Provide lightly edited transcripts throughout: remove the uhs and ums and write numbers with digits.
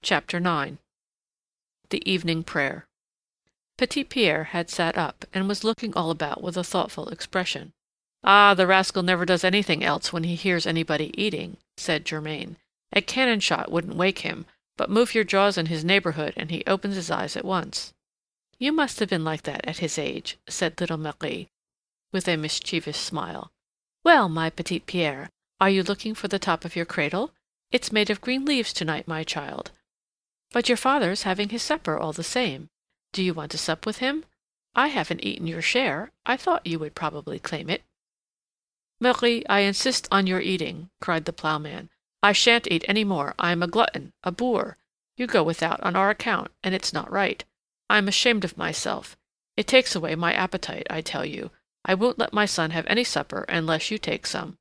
Chapter 9 The Evening Prayer. Petit Pierre had sat up, and was looking all about with a thoughtful expression. "Ah, the rascal never does anything else when he hears anybody eating," said Germain. "A cannon shot wouldn't wake him, but move your jaws in his neighborhood, and he opens his eyes at once." "You must have been like that at his age," said little Marie, with a mischievous smile. "Well, my Petit Pierre, are you looking for the top of your cradle? It's made of green leaves to-night, my child. But your father's having his supper all the same. Do you want to sup with him? I haven't eaten your share. I thought you would probably claim it." "Marie, I insist on your eating," cried the ploughman. "I shan't eat any more. I am a glutton, a boor. You go without on our account, and it's not right. I am ashamed of myself. It takes away my appetite, I tell you. I won't let my son have any supper unless you take some."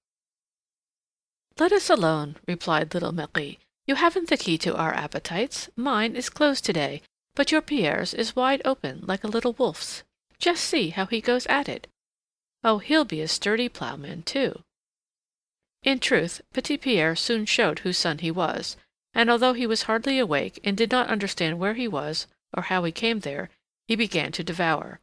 "Let us alone," replied little Marie. "You haven't the key to our appetites. Mine is closed to-day, but your Pierre's is wide open, like a little wolf's. Just see how he goes at it. Oh, he'll be a sturdy ploughman, too." In truth, Petit Pierre soon showed whose son he was, and although he was hardly awake and did not understand where he was or how he came there, he began to devour.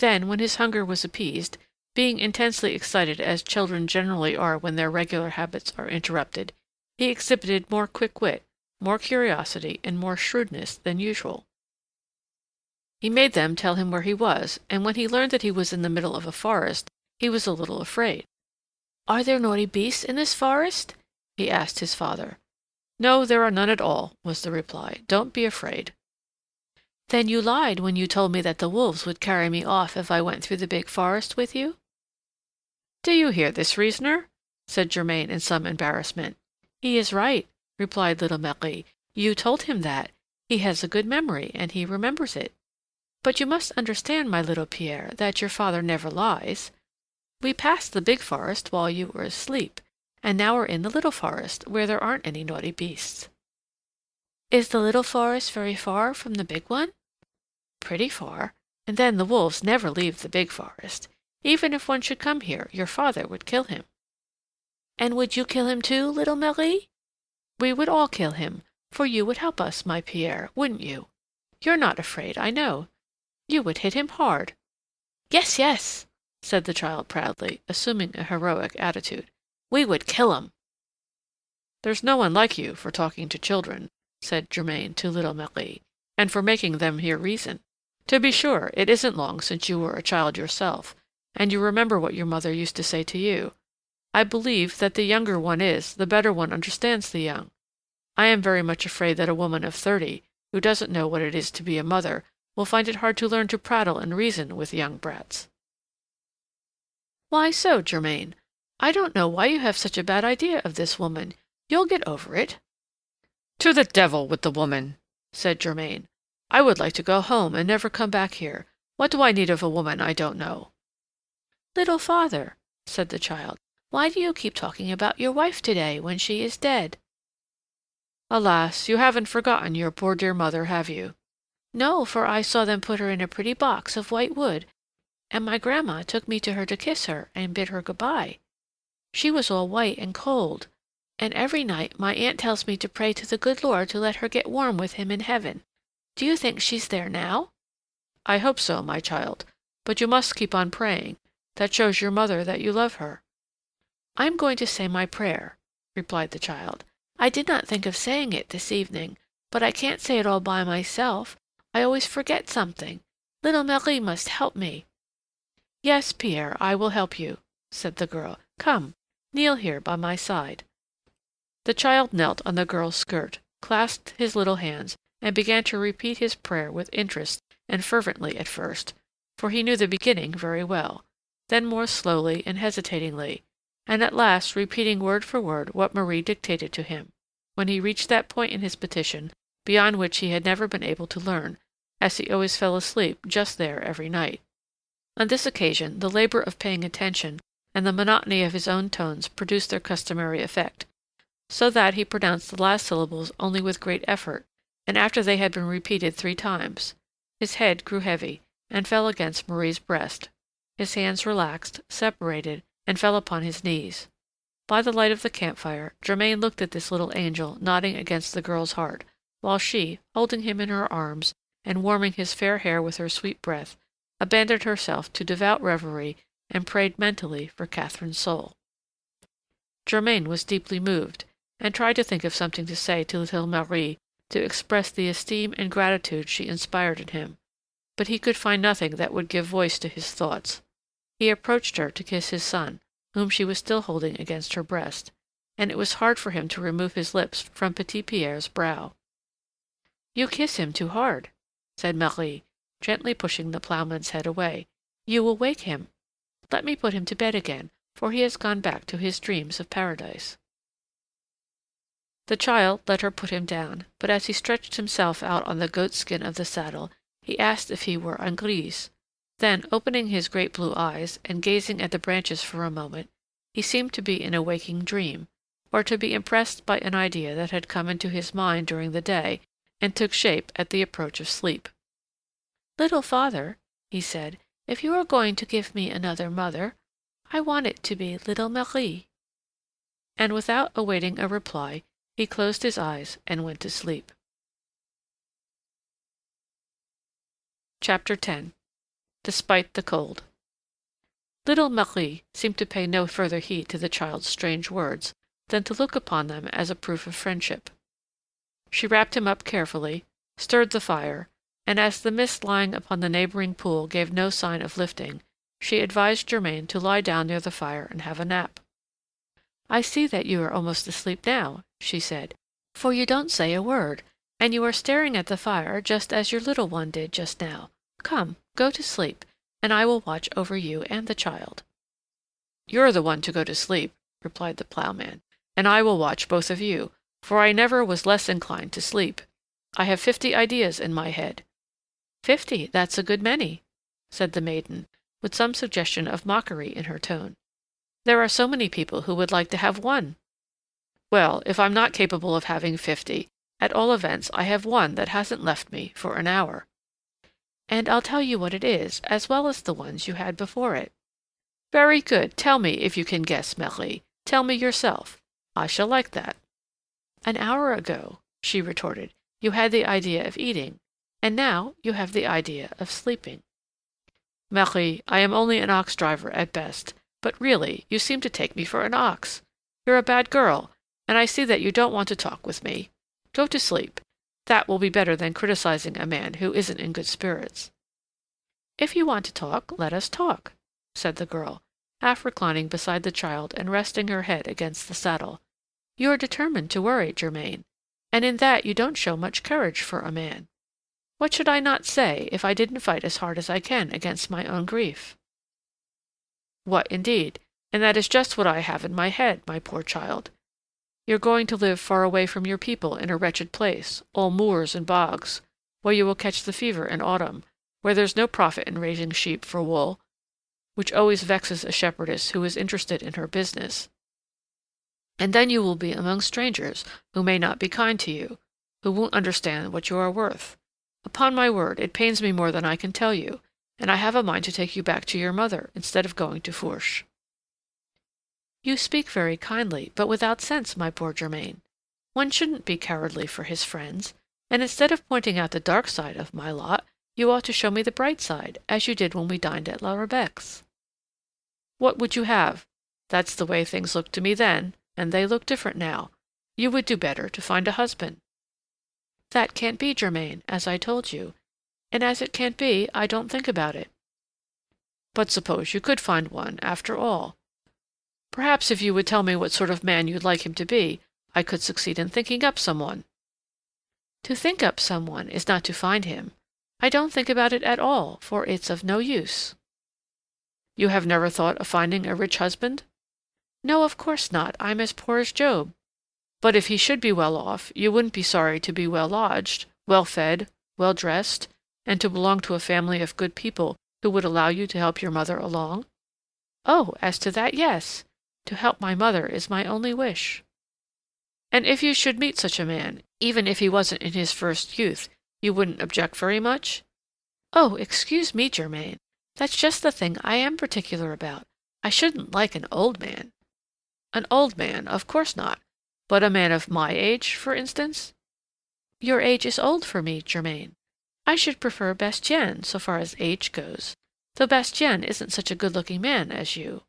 Then, when his hunger was appeased, being intensely excited as children generally are when their regular habits are interrupted, he exhibited more quick wit, more curiosity, and more shrewdness than usual. He made them tell him where he was, and when he learned that he was in the middle of a forest, he was a little afraid. "Are there naughty beasts in this forest?" he asked his father. "No, there are none at all," was the reply. "Don't be afraid." "Then you lied when you told me that the wolves would carry me off if I went through the big forest with you?" "Do you hear this reasoner?" said Germain in some embarrassment. "He is right," replied little Marie. "You told him that. He has a good memory, and he remembers it. But you must understand, my little Pierre, that your father never lies. We passed the big forest while you were asleep, and now we're in the little forest, where there aren't any naughty beasts." "Is the little forest very far from the big one?" "Pretty far, and then the wolves never leave the big forest. Even if one should come here, your father would kill him." "And would you kill him too, little Marie?" "We would all kill him, for you would help us, my Pierre, wouldn't you? You're not afraid, I know. You would hit him hard." "Yes, yes," said the child proudly, assuming a heroic attitude. "We would kill him." "There's no one like you for talking to children," said Germain to little Marie, "and for making them hear reason. To be sure, it isn't long since you were a child yourself, and you remember what your mother used to say to you. I believe that the younger one is, the better one understands the young. I am very much afraid that a woman of 30, who doesn't know what it is to be a mother, will find it hard to learn to prattle and reason with young brats." "Why so, Germain? I don't know why you have such a bad idea of this woman. You'll get over it." "To the devil with the woman," said Germain. "I would like to go home and never come back here. What do I need of a woman I don't know?" "Little father," said the child, "why do you keep talking about your wife to-day, when she is dead?" "Alas, you haven't forgotten your poor dear mother, have you?" "No, for I saw them put her in a pretty box of white wood, and my grandma took me to her to kiss her and bid her good-bye. She was all white and cold, and every night my aunt tells me to pray to the good Lord to let her get warm with him in heaven. Do you think she's there now?" "I hope so, my child, but you must keep on praying. That shows your mother that you love her." "I'm going to say my prayer," replied the child. "I did not think of saying it this evening, but I can't say it all by myself. I always forget something. Little Marie must help me." "Yes, Pierre, I will help you," said the girl. "Come, kneel here by my side." The child knelt on the girl's skirt, clasped his little hands, and began to repeat his prayer with interest and fervently at first, for he knew the beginning very well, then more slowly and hesitatingly, and at last repeating word for word what Marie dictated to him, when he reached that point in his petition beyond which he had never been able to learn, as he always fell asleep just there every night. On this occasion the labor of paying attention and the monotony of his own tones produced their customary effect, so that he pronounced the last syllables only with great effort, and after they had been repeated 3 times. His head grew heavy, and fell against Marie's breast. His hands relaxed, separated, and fell upon his knees. By the light of the campfire, Germain looked at this little angel nodding against the girl's heart, while she, holding him in her arms and warming his fair hair with her sweet breath, abandoned herself to devout reverie and prayed mentally for Catherine's soul. Germain was deeply moved, and tried to think of something to say to little Marie to express the esteem and gratitude she inspired in him, but he could find nothing that would give voice to his thoughts. He approached her to kiss his son, whom she was still holding against her breast, and it was hard for him to remove his lips from Petit Pierre's brow. "You kiss him too hard," said Marie, gently pushing the ploughman's head away. "You will wake him. Let me put him to bed again, for he has gone back to his dreams of paradise." The child let her put him down, but as he stretched himself out on the goatskin of the saddle, he asked if he were en grise. Then, opening his great blue eyes and gazing at the branches for a moment, he seemed to be in a waking dream, or to be impressed by an idea that had come into his mind during the day and took shape at the approach of sleep. "Little father," he said, "if you are going to give me another mother, I want it to be little Marie." And without awaiting a reply, he closed his eyes and went to sleep. Chapter 10. Despite the cold. Little Marie seemed to pay no further heed to the child's strange words than to look upon them as a proof of friendship. She wrapped him up carefully, stirred the fire, and as the mist lying upon the neighboring pool gave no sign of lifting, she advised Germain to lie down near the fire and have a nap. "I see that you are almost asleep now," she said, "for you don't say a word, and you are staring at the fire just as your little one did just now. Come, go to sleep, and I will watch over you and the child." "You're the one to go to sleep," replied the ploughman, "and I will watch both of you, for I never was less inclined to sleep. I have 50 ideas in my head." "50, that's a good many," said the maiden, with some suggestion of mockery in her tone. "There are so many people who would like to have one." "Well, if I'm not capable of having 50, at all events I have one that hasn't left me for an hour." "And I'll tell you what it is, as well as the ones you had before it." "Very good, tell me if you can guess, Marie. Tell me yourself. I shall like that." "An hour ago," she retorted, "you had the idea of eating, and now you have the idea of sleeping." "Marie, I am only an ox driver at best, but really you seem to take me for an ox. You're a bad girl, and I see that you don't want to talk with me. Go to sleep. That will be better than criticizing a man who isn't in good spirits." "If you want to talk, let us talk," said the girl, half reclining beside the child and resting her head against the saddle. "You're determined to worry, Germain, and in that you don't show much courage for a man. What should I not say if I didn't fight as hard as I can against my own grief?" "What, indeed? And that is just what I have in my head, my poor child. You're going to live far away from your people in a wretched place, all moors and bogs, where you will catch the fever in autumn, where there's no profit in raising sheep for wool, which always vexes a shepherdess who is interested in her business. And then you will be among strangers who may not be kind to you, who won't understand what you are worth. Upon my word, it pains me more than I can tell you, and I have a mind to take you back to your mother instead of going to Fourche." "You speak very kindly, but without sense, my poor Germain. One shouldn't be cowardly for his friends, and instead of pointing out the dark side of my lot, you ought to show me the bright side, as you did when we dined at La Rebec's." "What would you have? That's the way things looked to me then, and they look different now. You would do better to find a husband." "That can't be, Germain, as I told you, and as it can't be, I don't think about it." "But suppose you could find one, after all? Perhaps if you would tell me what sort of man you'd like him to be, I could succeed in thinking up some one." "To think up some one is not to find him. I don't think about it at all, for it's of no use." "You have never thought of finding a rich husband?" "No, of course not. I'm as poor as Job." "But if he should be well off, you wouldn't be sorry to be well lodged, well fed, well dressed, and to belong to a family of good people who would allow you to help your mother along?" "Oh, as to that, yes. To help my mother is my only wish." "And if you should meet such a man, even if he wasn't in his first youth, you wouldn't object very much?" "Oh, excuse me, Germain. That's just the thing I am particular about. I shouldn't like an old man." "An old man, of course not. But a man of my age, for instance?" Your age is old for me, Germain. I should prefer Bastien so far as age goes, though Bastien isn't such a good-looking man as you."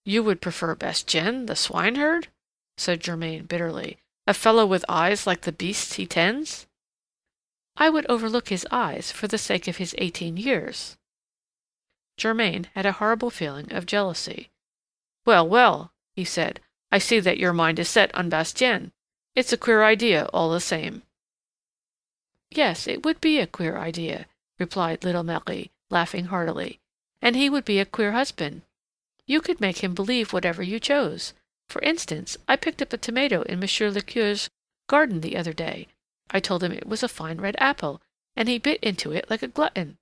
"You would prefer Bastien, the swineherd?" said Germain bitterly. "A fellow with eyes like the beasts he tends?" "I would overlook his eyes for the sake of his 18 years." Germain had a horrible feeling of jealousy. "Well, well," he said, "I see that your mind is set on Bastien. It's a queer idea, all the same." "Yes, it would be a queer idea," replied little Marie, laughing heartily. "And he would be a queer husband. You could make him believe whatever you chose. For instance, I picked up a tomato in Monsieur le Cure's garden the other day. I told him it was a fine red apple, and he bit into it like a glutton.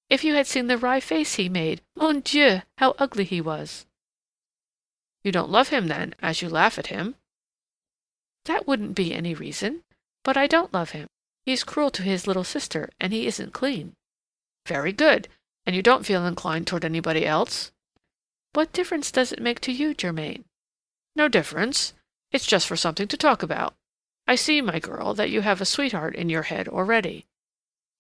If you had seen the wry face he made, mon Dieu, how ugly he was!" "You don't love him, then, as you laugh at him?" "That wouldn't be any reason. But I don't love him. He's cruel to his little sister, and he isn't clean." "Very good. And you don't feel inclined toward anybody else?" "What difference does it make to you, Germain?" "No difference. It's just for something to talk about. I see, my girl, that you have a sweetheart in your head already."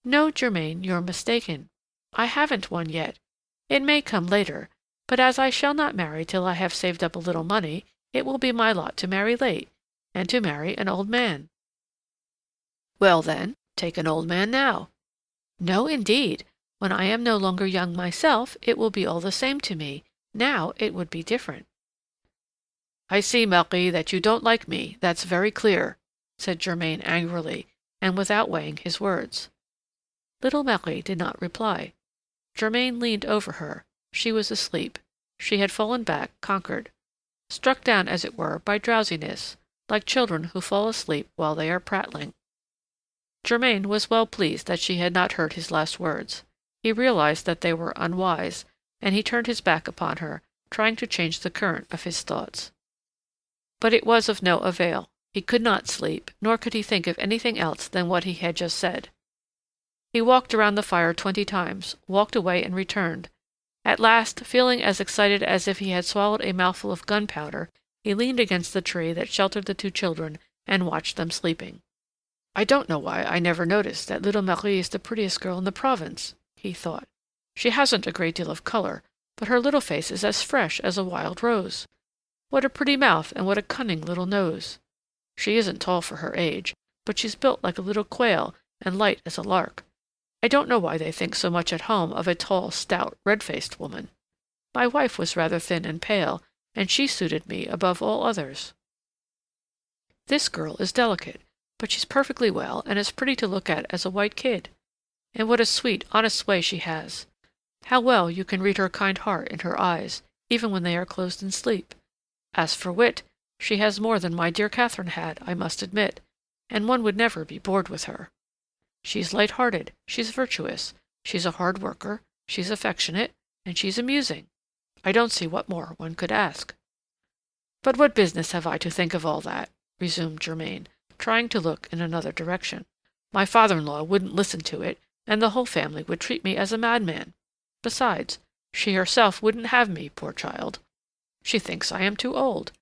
"No, Germain, you're mistaken. I haven't one yet. It may come later, but as I shall not marry till I have saved up a little money, it will be my lot to marry late, and to marry an old man." "Well, then, take an old man now." "No, indeed. When I am no longer young myself, it will be all the same to me. Now it would be different." "I see, Marie, that you don't like me. That's very clear," said Germain angrily, and without weighing his words. Little Marie did not reply. Germain leaned over her. She was asleep. She had fallen back, conquered, struck down, as it were, by drowsiness, like children who fall asleep while they are prattling. Germain was well pleased that she had not heard his last words. He realized that they were unwise, and he turned his back upon her, trying to change the current of his thoughts. But it was of no avail. He could not sleep, nor could he think of anything else than what he had just said. He walked around the fire 20 times, walked away and returned. At last, feeling as excited as if he had swallowed a mouthful of gunpowder, he leaned against the tree that sheltered the 2 children and watched them sleeping. "I don't know why I never noticed that little Marie is the prettiest girl in the province," he thought. "She hasn't a great deal of color, but her little face is as fresh as a wild rose. What a pretty mouth and what a cunning little nose! She isn't tall for her age, but she's built like a little quail and light as a lark. I don't know why they think so much at home of a tall, stout, red-faced woman. My wife was rather thin and pale, and she suited me above all others. This girl is delicate, but she's perfectly well and as pretty to look at as a white kid. And what a sweet, honest way she has! How well you can read her kind heart in her eyes, even when they are closed in sleep. As for wit, she has more than my dear Catherine had, I must admit, and one would never be bored with her. She's light-hearted, she's virtuous, she's a hard worker, she's affectionate, and she's amusing. I don't see what more one could ask." "But what business have I to think of all that?" resumed Germain, trying to look in another direction. "My father-in-law wouldn't listen to it, and the whole family would treat me as a madman. Besides, she herself wouldn't have me, poor child. She thinks I am too old.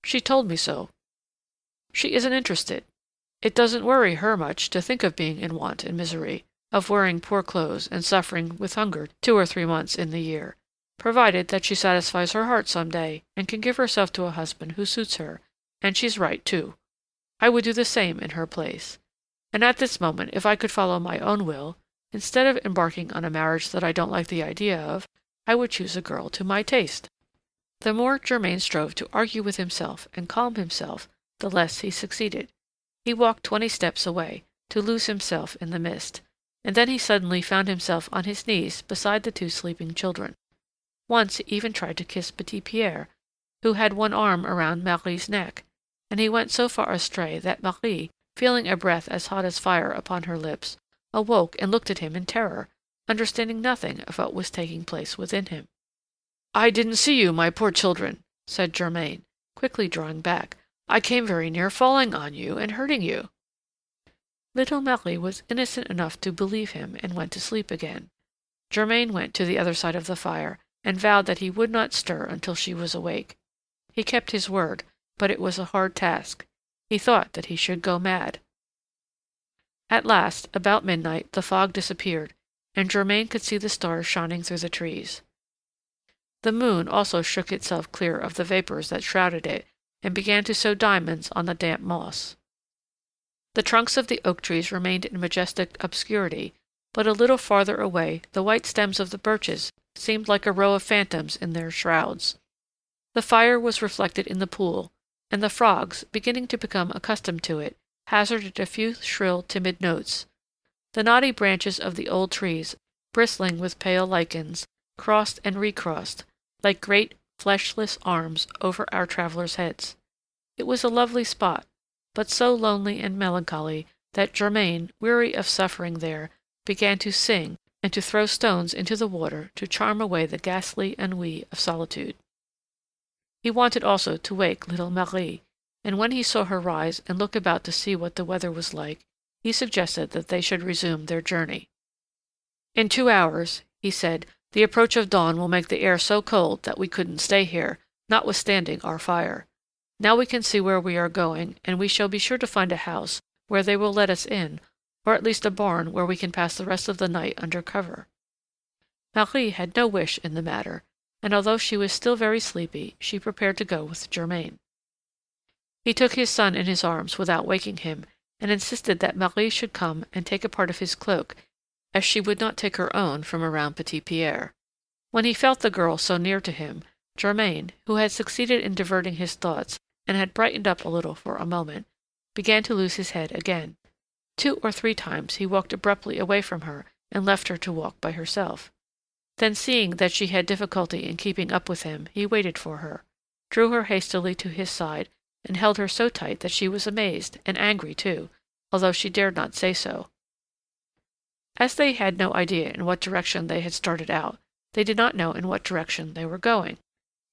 She told me so. She isn't interested. It doesn't worry her much to think of being in want and misery, of wearing poor clothes and suffering with hunger 2 or 3 months in the year, provided that she satisfies her heart some day and can give herself to a husband who suits her, and she's right, too. I would do the same in her place. And at this moment, if I could follow my own will, instead of embarking on a marriage that I don't like the idea of, I would choose a girl to my taste." The more Germain strove to argue with himself and calm himself, the less he succeeded. He walked 20 steps away, to lose himself in the mist, and then he suddenly found himself on his knees beside the 2 sleeping children. Once he even tried to kiss Petit Pierre, who had one arm around Marie's neck, and he went so far astray that Marie, feeling a breath as hot as fire upon her lips, awoke and looked at him in terror, understanding nothing of what was taking place within him. "I didn't see you, my poor children," said Germain, quickly drawing back. "I came very near falling on you and hurting you." Little Marie was innocent enough to believe him and went to sleep again. Germain went to the other side of the fire and vowed that he would not stir until she was awake. He kept his word, but it was a hard task. He thought that he should go mad. At last, about midnight, the fog disappeared, and Germain could see the stars shining through the trees. The moon also shook itself clear of the vapors that shrouded it, and began to sow diamonds on the damp moss. The trunks of the oak trees remained in majestic obscurity, but a little farther away the white stems of the birches seemed like a row of phantoms in their shrouds. The fire was reflected in the pool, and the frogs, beginning to become accustomed to it, hazarded a few shrill, timid notes. The knotty branches of the old trees, bristling with pale lichens, crossed and recrossed, like great fleshless arms over our travelers' heads. It was a lovely spot, but so lonely and melancholy that Germain, weary of suffering there, began to sing and to throw stones into the water to charm away the ghastly ennui of solitude. He wanted also to wake little Marie, and when he saw her rise and look about to see what the weather was like, he suggested that they should resume their journey. "In 2 hours," he said, "the approach of dawn will make the air so cold that we couldn't stay here, notwithstanding our fire. Now we can see where we are going, and we shall be sure to find a house where they will let us in, or at least a barn where we can pass the rest of the night under cover." Marie had no wish in the matter, and although she was still very sleepy, she prepared to go with Germain. He took his son in his arms without waking him, and insisted that Marie should come and take a part of his cloak, as she would not take her own from around Petit Pierre. When he felt the girl so near to him, Germain, who had succeeded in diverting his thoughts and had brightened up a little for a moment, began to lose his head again. 2 or 3 times he walked abruptly away from her and left her to walk by herself. Then, seeing that she had difficulty in keeping up with him, he waited for her, drew her hastily to his side, and held her so tight that she was amazed, and angry too, although she dared not say so. As they had no idea in what direction they had started out, they did not know in what direction they were going,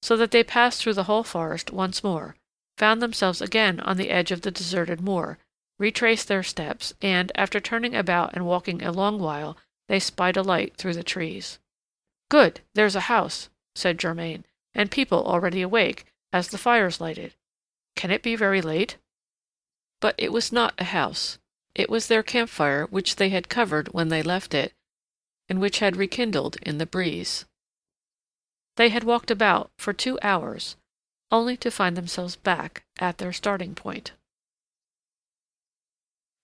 so that they passed through the whole forest once more, found themselves again on the edge of the deserted moor, retraced their steps, and, after turning about and walking a long while, they spied a light through the trees. "Good! There's a house," said Germain, "and people already awake, as the fire's lighted. Can it be very late?" But it was not a house. It was their campfire, which they had covered when they left it, and which had rekindled in the breeze. They had walked about for 2 hours, only to find themselves back at their starting point.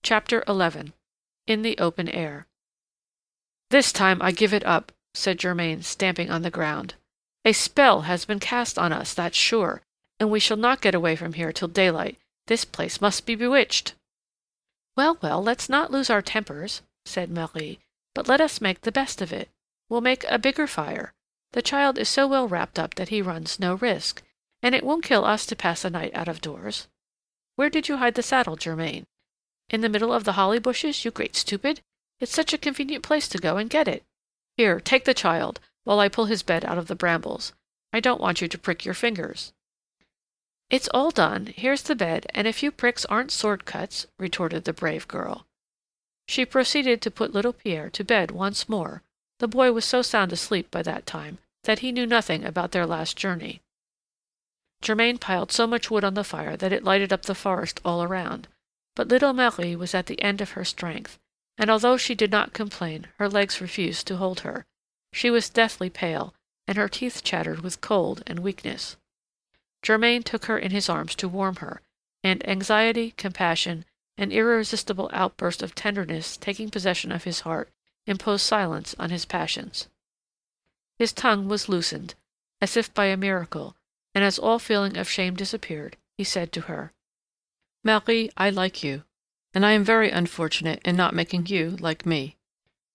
Chapter 11. In the Open Air. "This time I give it up," said Germain, stamping on the ground. "A spell has been cast on us, that's sure, and we shall not get away from here till daylight. This place must be bewitched." "Well, well, let's not lose our tempers," said Marie, "but let us make the best of it. We'll make a bigger fire. The child is so well wrapped up that he runs no risk, and it won't kill us to pass a night out of doors. Where did you hide the saddle, Germain? In the middle of the holly bushes, you great stupid? It's such a convenient place to go and get it. Here, take the child, while I pull his bed out of the brambles. I don't want you to prick your fingers." "It's all done. Here's the bed, and a few pricks aren't sword cuts," retorted the brave girl. She proceeded to put little Pierre to bed once more. The boy was so sound asleep by that time that he knew nothing about their last journey. Germain piled so much wood on the fire that it lighted up the forest all around, but little Marie was at the end of her strength, and although she did not complain, her legs refused to hold her. She was deathly pale, and her teeth chattered with cold and weakness. Germain took her in his arms to warm her, and anxiety, compassion, an irresistible outburst of tenderness taking possession of his heart, imposed silence on his passions. His tongue was loosened, as if by a miracle, and as all feeling of shame disappeared, he said to her, "Marie, I like you, and I am very unfortunate in not making you like me.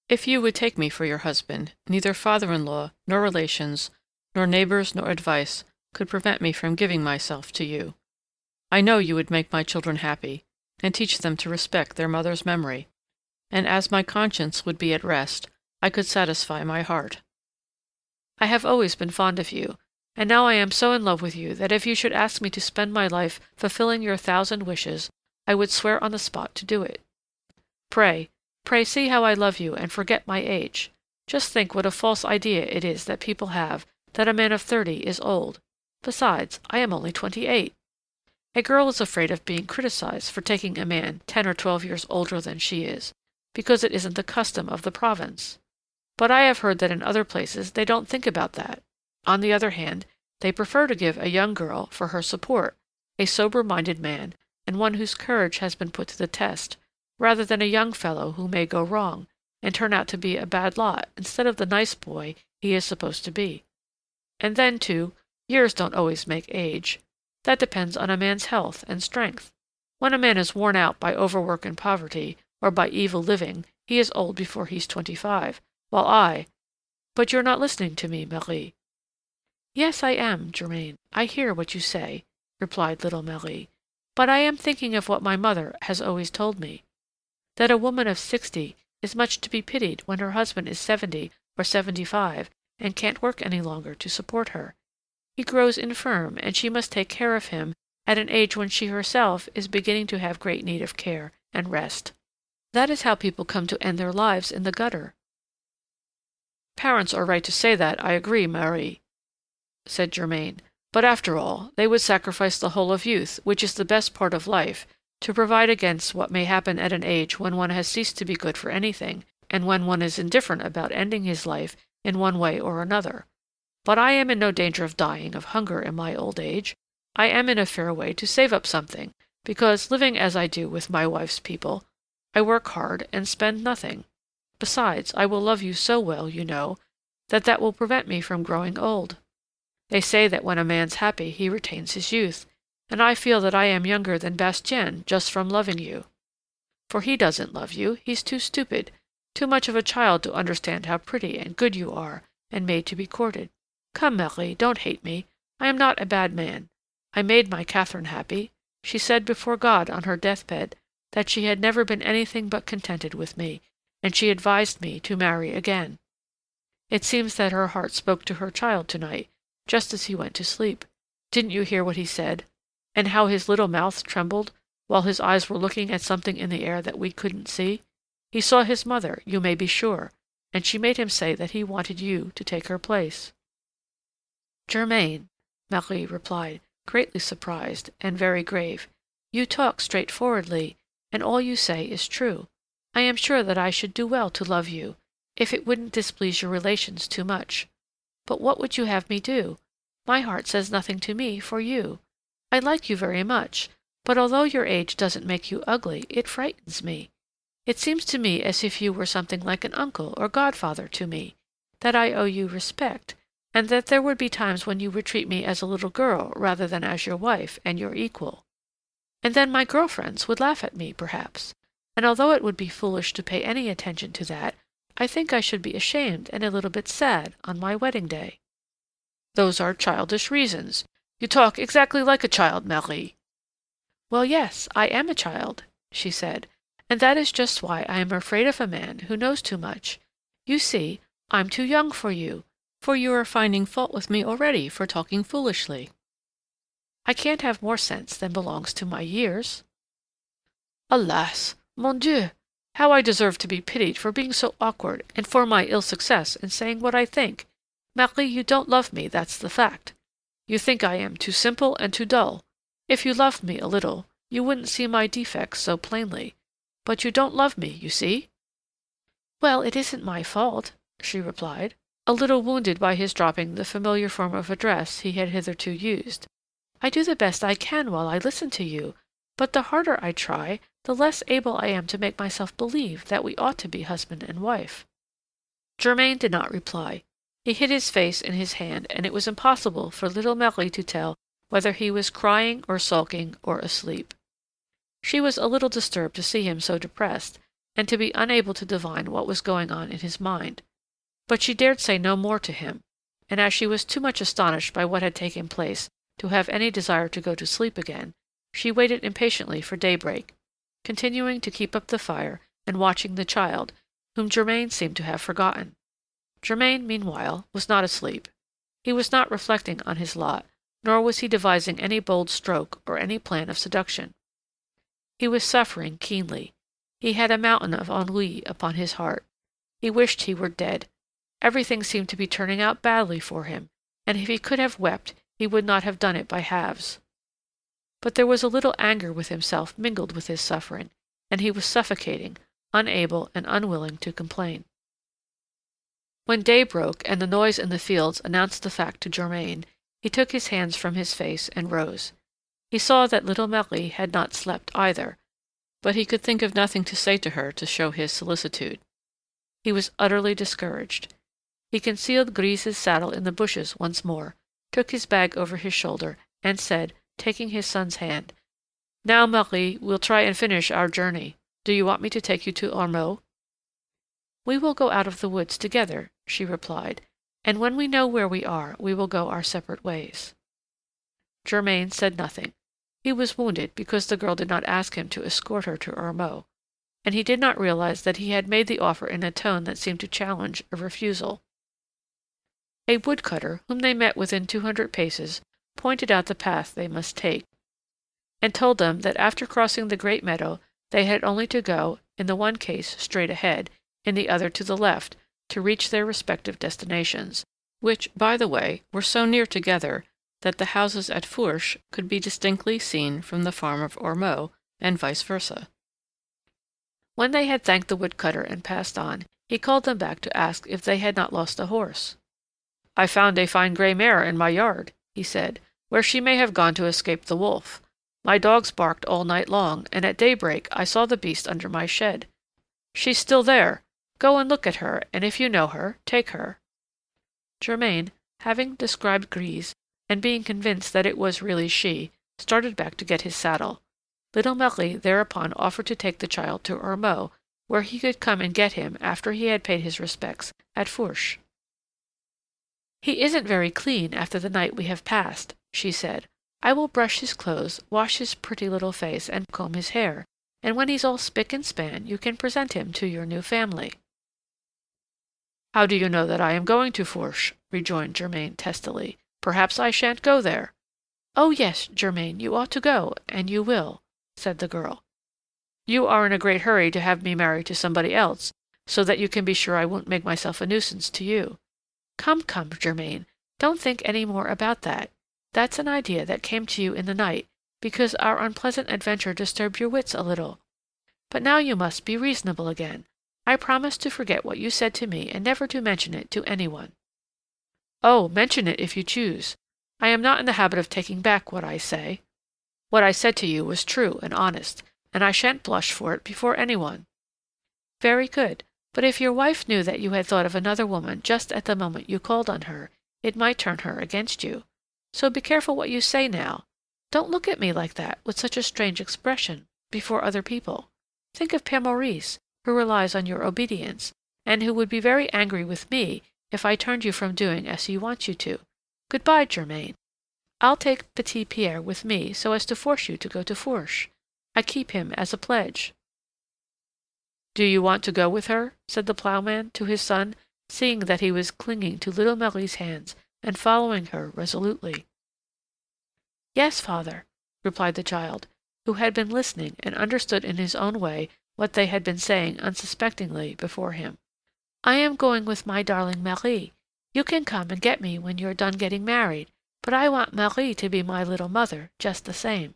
If you would take me for your husband, neither father-in-law, nor relations, nor neighbors, nor advice could prevent me from giving myself to you. I know you would make my children happy, and teach them to respect their mother's memory, and as my conscience would be at rest, I could satisfy my heart. I have always been fond of you, and now I am so in love with you that if you should ask me to spend my life fulfilling your 1,000 wishes, I would swear on the spot to do it. Pray, pray see how I love you and forget my age. Just think what a false idea it is that people have that a man of 30 is old. Besides, I am only 28. A girl is afraid of being criticized for taking a man 10 or 12 years older than she is, because it isn't the custom of the province. But I have heard that in other places they don't think about that. On the other hand, they prefer to give a young girl for her support, a sober-minded man, and one whose courage has been put to the test, rather than a young fellow who may go wrong, and turn out to be a bad lot instead of the nice boy he is supposed to be. And then, too, years don't always make age. That depends on a man's health and strength. When a man is worn out by overwork and poverty, or by evil living, he is old before he's 25, while but you're not listening to me, Marie. Yes, I am, Germain. I hear what you say, replied little Marie. But I am thinking of what my mother has always told me, that a woman of 60 is much to be pitied when her husband is 70 or 75 and can't work any longer to support her. He grows infirm, and she must take care of him at an age when she herself is beginning to have great need of care and rest. That is how people come to end their lives in the gutter. Parents are right to say that, I agree, Marie, said Germain. But after all, they would sacrifice the whole of youth, which is the best part of life, to provide against what may happen at an age when one has ceased to be good for anything, and when one is indifferent about ending his life in one way or another. But I am in no danger of dying of hunger in my old age. I am in a fair way to save up something, because, living as I do with my wife's people, I work hard and spend nothing. Besides, I will love you so well, you know, that will prevent me from growing old. They say that when a man's happy he retains his youth, and I feel that I am younger than Bastien just from loving you. For he doesn't love you, he's too stupid, too much of a child to understand how pretty and good you are, and made to be courted. Come, Marie, don't hate me. I am not a bad man. I made my Catherine happy. She said before God on her deathbed that she had never been anything but contented with me, and she advised me to marry again. It seems that her heart spoke to her child tonight, just as he went to sleep. Didn't you hear what he said? And how his little mouth trembled, while his eyes were looking at something in the air that we couldn't see? He saw his mother, you may be sure, and she made him say that he wanted you to take her place. Germain, Marie replied, greatly surprised, and very grave, you talk straightforwardly, and all you say is true. I am sure that I should do well to love you, if it wouldn't displease your relations too much. But what would you have me do? My heart says nothing to me for you. I like you very much, but although your age doesn't make you ugly, it frightens me. It seems to me as if you were something like an uncle or godfather to me, that I owe you respect, and that there would be times when you would treat me as a little girl rather than as your wife and your equal. And then my girl-friends would laugh at me, perhaps, and although it would be foolish to pay any attention to that, I think I should be ashamed and a little bit sad on my wedding day. Those are childish reasons. You talk exactly like a child, Marie. Well, yes, I am a child, she said, and that is just why I am afraid of a man who knows too much. You see, I'm too young for you are finding fault with me already for talking foolishly. I can't have more sense than belongs to my years. Alas, mon Dieu! How I deserve to be pitied for being so awkward and for my ill success in saying what I think. Marie, you don't love me, that's the fact. You think I am too simple and too dull. If you loved me a little, you wouldn't see my defects so plainly. But you don't love me, you see. Well, it isn't my fault, she replied, a little wounded by his dropping the familiar form of address he had hitherto used. I do the best I can while I listen to you, but the harder I try, the less able I am to make myself believe that we ought to be husband and wife. Germain did not reply. He hid his face in his hand, and it was impossible for little Marie to tell whether he was crying or sulking or asleep. She was a little disturbed to see him so depressed, and to be unable to divine what was going on in his mind. But she dared say no more to him, and as she was too much astonished by what had taken place to have any desire to go to sleep again, she waited impatiently for daybreak, continuing to keep up the fire and watching the child, whom Germain seemed to have forgotten. Germain, meanwhile, was not asleep. He was not reflecting on his lot, nor was he devising any bold stroke or any plan of seduction. He was suffering keenly. He had a mountain of ennui upon his heart. He wished he were dead. Everything seemed to be turning out badly for him, and if he could have wept, he would not have done it by halves. but there was a little anger with himself mingled with his suffering, and he was suffocating, unable and unwilling to complain. When day broke and the noise in the fields announced the fact to Germain, he took his hands from his face and rose. He saw that little Marie had not slept either, but he could think of nothing to say to her to show his solicitude. He was utterly discouraged. He concealed Grise's saddle in the bushes once more, took his bag over his shoulder, and said, taking his son's hand, "Now, Marie, we'll try and finish our journey. Do you want me to take you to Ormeaux?" "We will go out of the woods together," she replied, "and when we know where we are, we will go our separate ways." Germain said nothing. He was wounded because the girl did not ask him to escort her to Ormeaux, and he did not realize that he had made the offer in a tone that seemed to challenge a refusal. A woodcutter, whom they met within 200 paces, pointed out the path they must take, and told them that after crossing the great meadow they had only to go, in the one case straight ahead, in the other to the left, to reach their respective destinations, which, by the way, were so near together that the houses at Fourche could be distinctly seen from the farm of Ormeaux, and vice versa. When they had thanked the woodcutter and passed on, he called them back to ask if they had not lost a horse. "I found a fine gray mare in my yard," he said, "where she may have gone to escape the wolf. My dogs barked all night long, and at daybreak I saw the beast under my shed. She's still there. Go and look at her, and if you know her, take her." Germain, having described Grise, and being convinced that it was really she, started back to get his saddle. Little Marie thereupon offered to take the child to Ormeaux, where he could come and get him after he had paid his respects at Fourche. "He isn't very clean after the night we have passed," she said. "I will brush his clothes, wash his pretty little face, and comb his hair, and when he's all spick and span you can present him to your new family." "How do you know that I am going to Fourche?" rejoined Germain testily. "Perhaps I shan't go there." "Oh, yes, Germain, you ought to go, and you will," said the girl. "You are in a great hurry to have me married to somebody else, so that you can be sure I won't make myself a nuisance to you. Come, come, Germain, don't think any more about that. That's an idea that came to you in the night, because our unpleasant adventure disturbed your wits a little. But now you must be reasonable again. I promise to forget what you said to me and never to mention it to any one." "Oh, mention it if you choose. I am not in the habit of taking back what I say. What I said to you was true and honest, and I shan't blush for it before any one." "Very good. But if your wife knew that you had thought of another woman just at the moment you called on her, it might turn her against you. So be careful what you say now. Don't look at me like that, with such a strange expression, before other people. Think of Père Maurice, who relies on your obedience, and who would be very angry with me if I turned you from doing as he wants you to. Good-bye, Germain. I'll take Petit Pierre with me so as to force you to go to Fourche. I keep him as a pledge." "Do you want to go with her?" said the ploughman to his son, seeing that he was clinging to little Marie's hands and following her resolutely. "Yes, father," replied the child, who had been listening and understood in his own way what they had been saying unsuspectingly before him. "I am going with my darling Marie. You can come and get me when you're done getting married, but I want Marie to be my little mother just the same."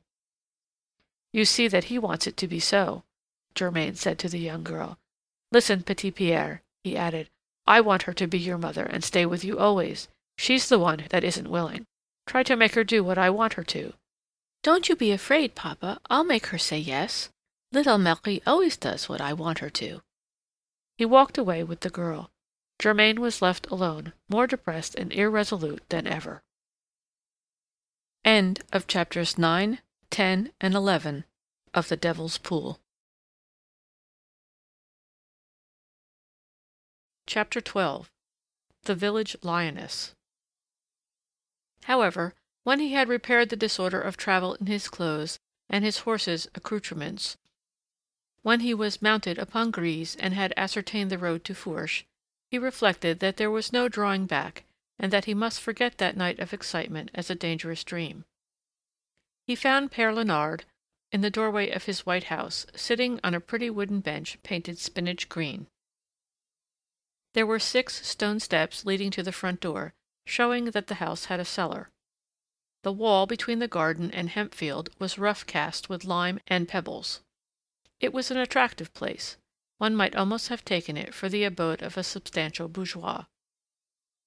"You see that he wants it to be so," Germain said to the young girl. "Listen, Petit Pierre," he added, "I want her to be your mother and stay with you always. She's the one that isn't willing. Try to make her do what I want her to." "Don't you be afraid, papa. I'll make her say yes. Little Marie always does what I want her to." He walked away with the girl. Germain was left alone, more depressed and irresolute than ever. End of chapters 9, 10, and 11 of The Devil's Pool. Chapter 12. The Village Lioness. However, when he had repaired the disorder of travel in his clothes and his horse's accoutrements, when he was mounted upon Grise and had ascertained the road to Fourche, he reflected that there was no drawing back, and that he must forget that night of excitement as a dangerous dream. He found Père Léonard in the doorway of his white house, sitting on a pretty wooden bench painted spinach green. There were 6 stone steps leading to the front door, showing that the house had a cellar. The wall between the garden and hemp field was rough cast with lime and pebbles. It was an attractive place. One might almost have taken it for the abode of a substantial bourgeois.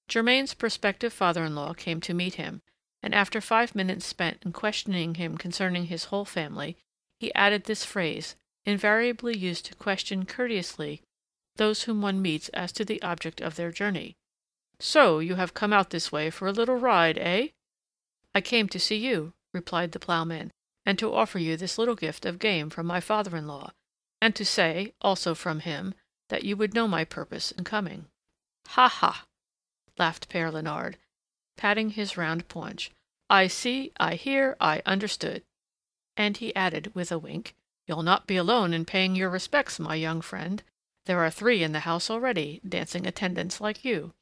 Germain's prospective father-in-law came to meet him, and after 5 minutes spent in questioning him concerning his whole family, he added this phrase, invariably used to question courteously those whom one meets as to the object of their journey. "So you have come out this way for a little ride, eh?" "I came to see you," replied the ploughman, "and to offer you this little gift of game from my father-in-law, and to say, also from him, that you would know my purpose in coming." "Ha, ha!" laughed Père Léonard, patting his round paunch. "I see, I hear, I understood." And he added, with a wink, "You'll not be alone in paying your respects, my young friend. There are 3 in the house already, dancing attendance like you.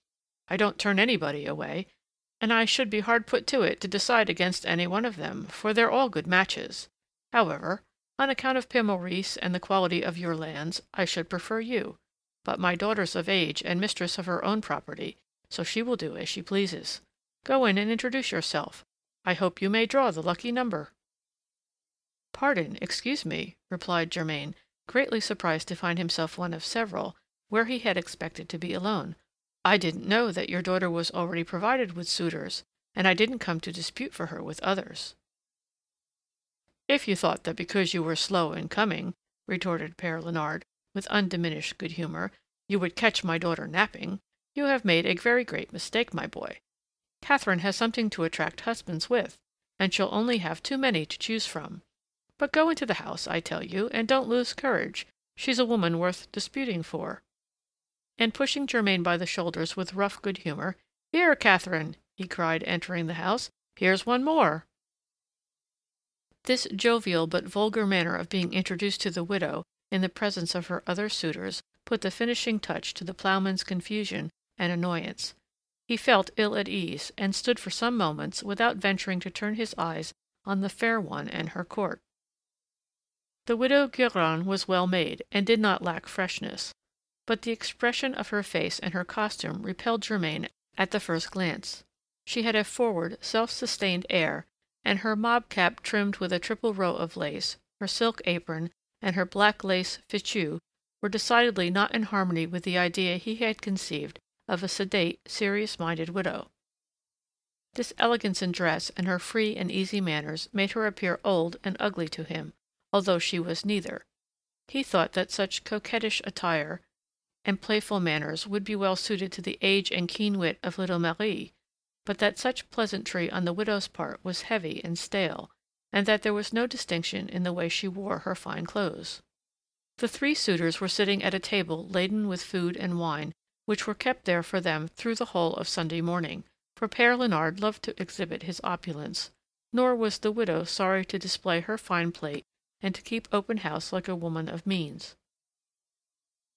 I don't turn anybody away, and I should be hard put to it to decide against any one of them, for they're all good matches. However, on account of Père Maurice and the quality of your lands, I should prefer you, but my daughter's of age and mistress of her own property, so she will do as she pleases. Go in and introduce yourself. I hope you may draw the lucky number." "Pardon, excuse me," replied Germain, greatly surprised to find himself one of several, where he had expected to be alone. "I didn't know that your daughter was already provided with suitors, and I didn't come to dispute for her with others." "If you thought that because you were slow in coming," retorted Père Léonard, with undiminished good humor, "you would catch my daughter napping, you have made a very great mistake, my boy. Catherine has something to attract husbands with, and she'll only have too many to choose from. But go into the house, I tell you, and don't lose courage. She's a woman worth disputing for." And pushing Germain by the shoulders with rough good humor, "Here, Catherine," he cried, entering the house, "here's one more." This jovial but vulgar manner of being introduced to the widow in the presence of her other suitors put the finishing touch to the ploughman's confusion and annoyance. He felt ill at ease, and stood for some moments without venturing to turn his eyes on the fair one and her court. The widow Guérin was well made, and did not lack freshness, but the expression of her face and her costume repelled Germain at the first glance. She had a forward, self-sustained air, and her mob cap trimmed with a triple row of lace, her silk apron, and her black lace fichu were decidedly not in harmony with the idea he had conceived of a sedate, serious-minded widow. This elegance in dress and her free and easy manners made her appear old and ugly to him, although she was neither. He thought that such coquettish attire and playful manners would be well suited to the age and keen wit of little Marie, but that such pleasantry on the widow's part was heavy and stale, and that there was no distinction in the way she wore her fine clothes. The 3 suitors were sitting at a table laden with food and wine, which were kept there for them through the whole of Sunday morning, for Père Léonard loved to exhibit his opulence, nor was the widow sorry to display her fine plate and to keep open house like a woman of means.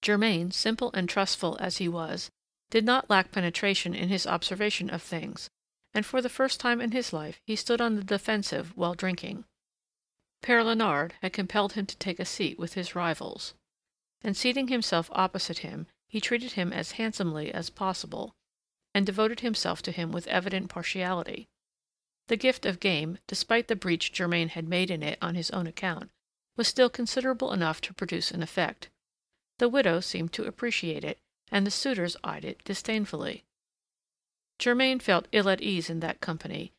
Germain, simple and trustful as he was, did not lack penetration in his observation of things, and for the first time in his life he stood on the defensive while drinking. Père Léonard had compelled him to take a seat with his rivals, and seating himself opposite him, he treated him as handsomely as possible, and devoted himself to him with evident partiality. The gift of game, despite the breach Germain had made in it on his own account, was still considerable enough to produce an effect. The widow seemed to appreciate it, and the suitors eyed it disdainfully. Germain felt ill at ease in that company,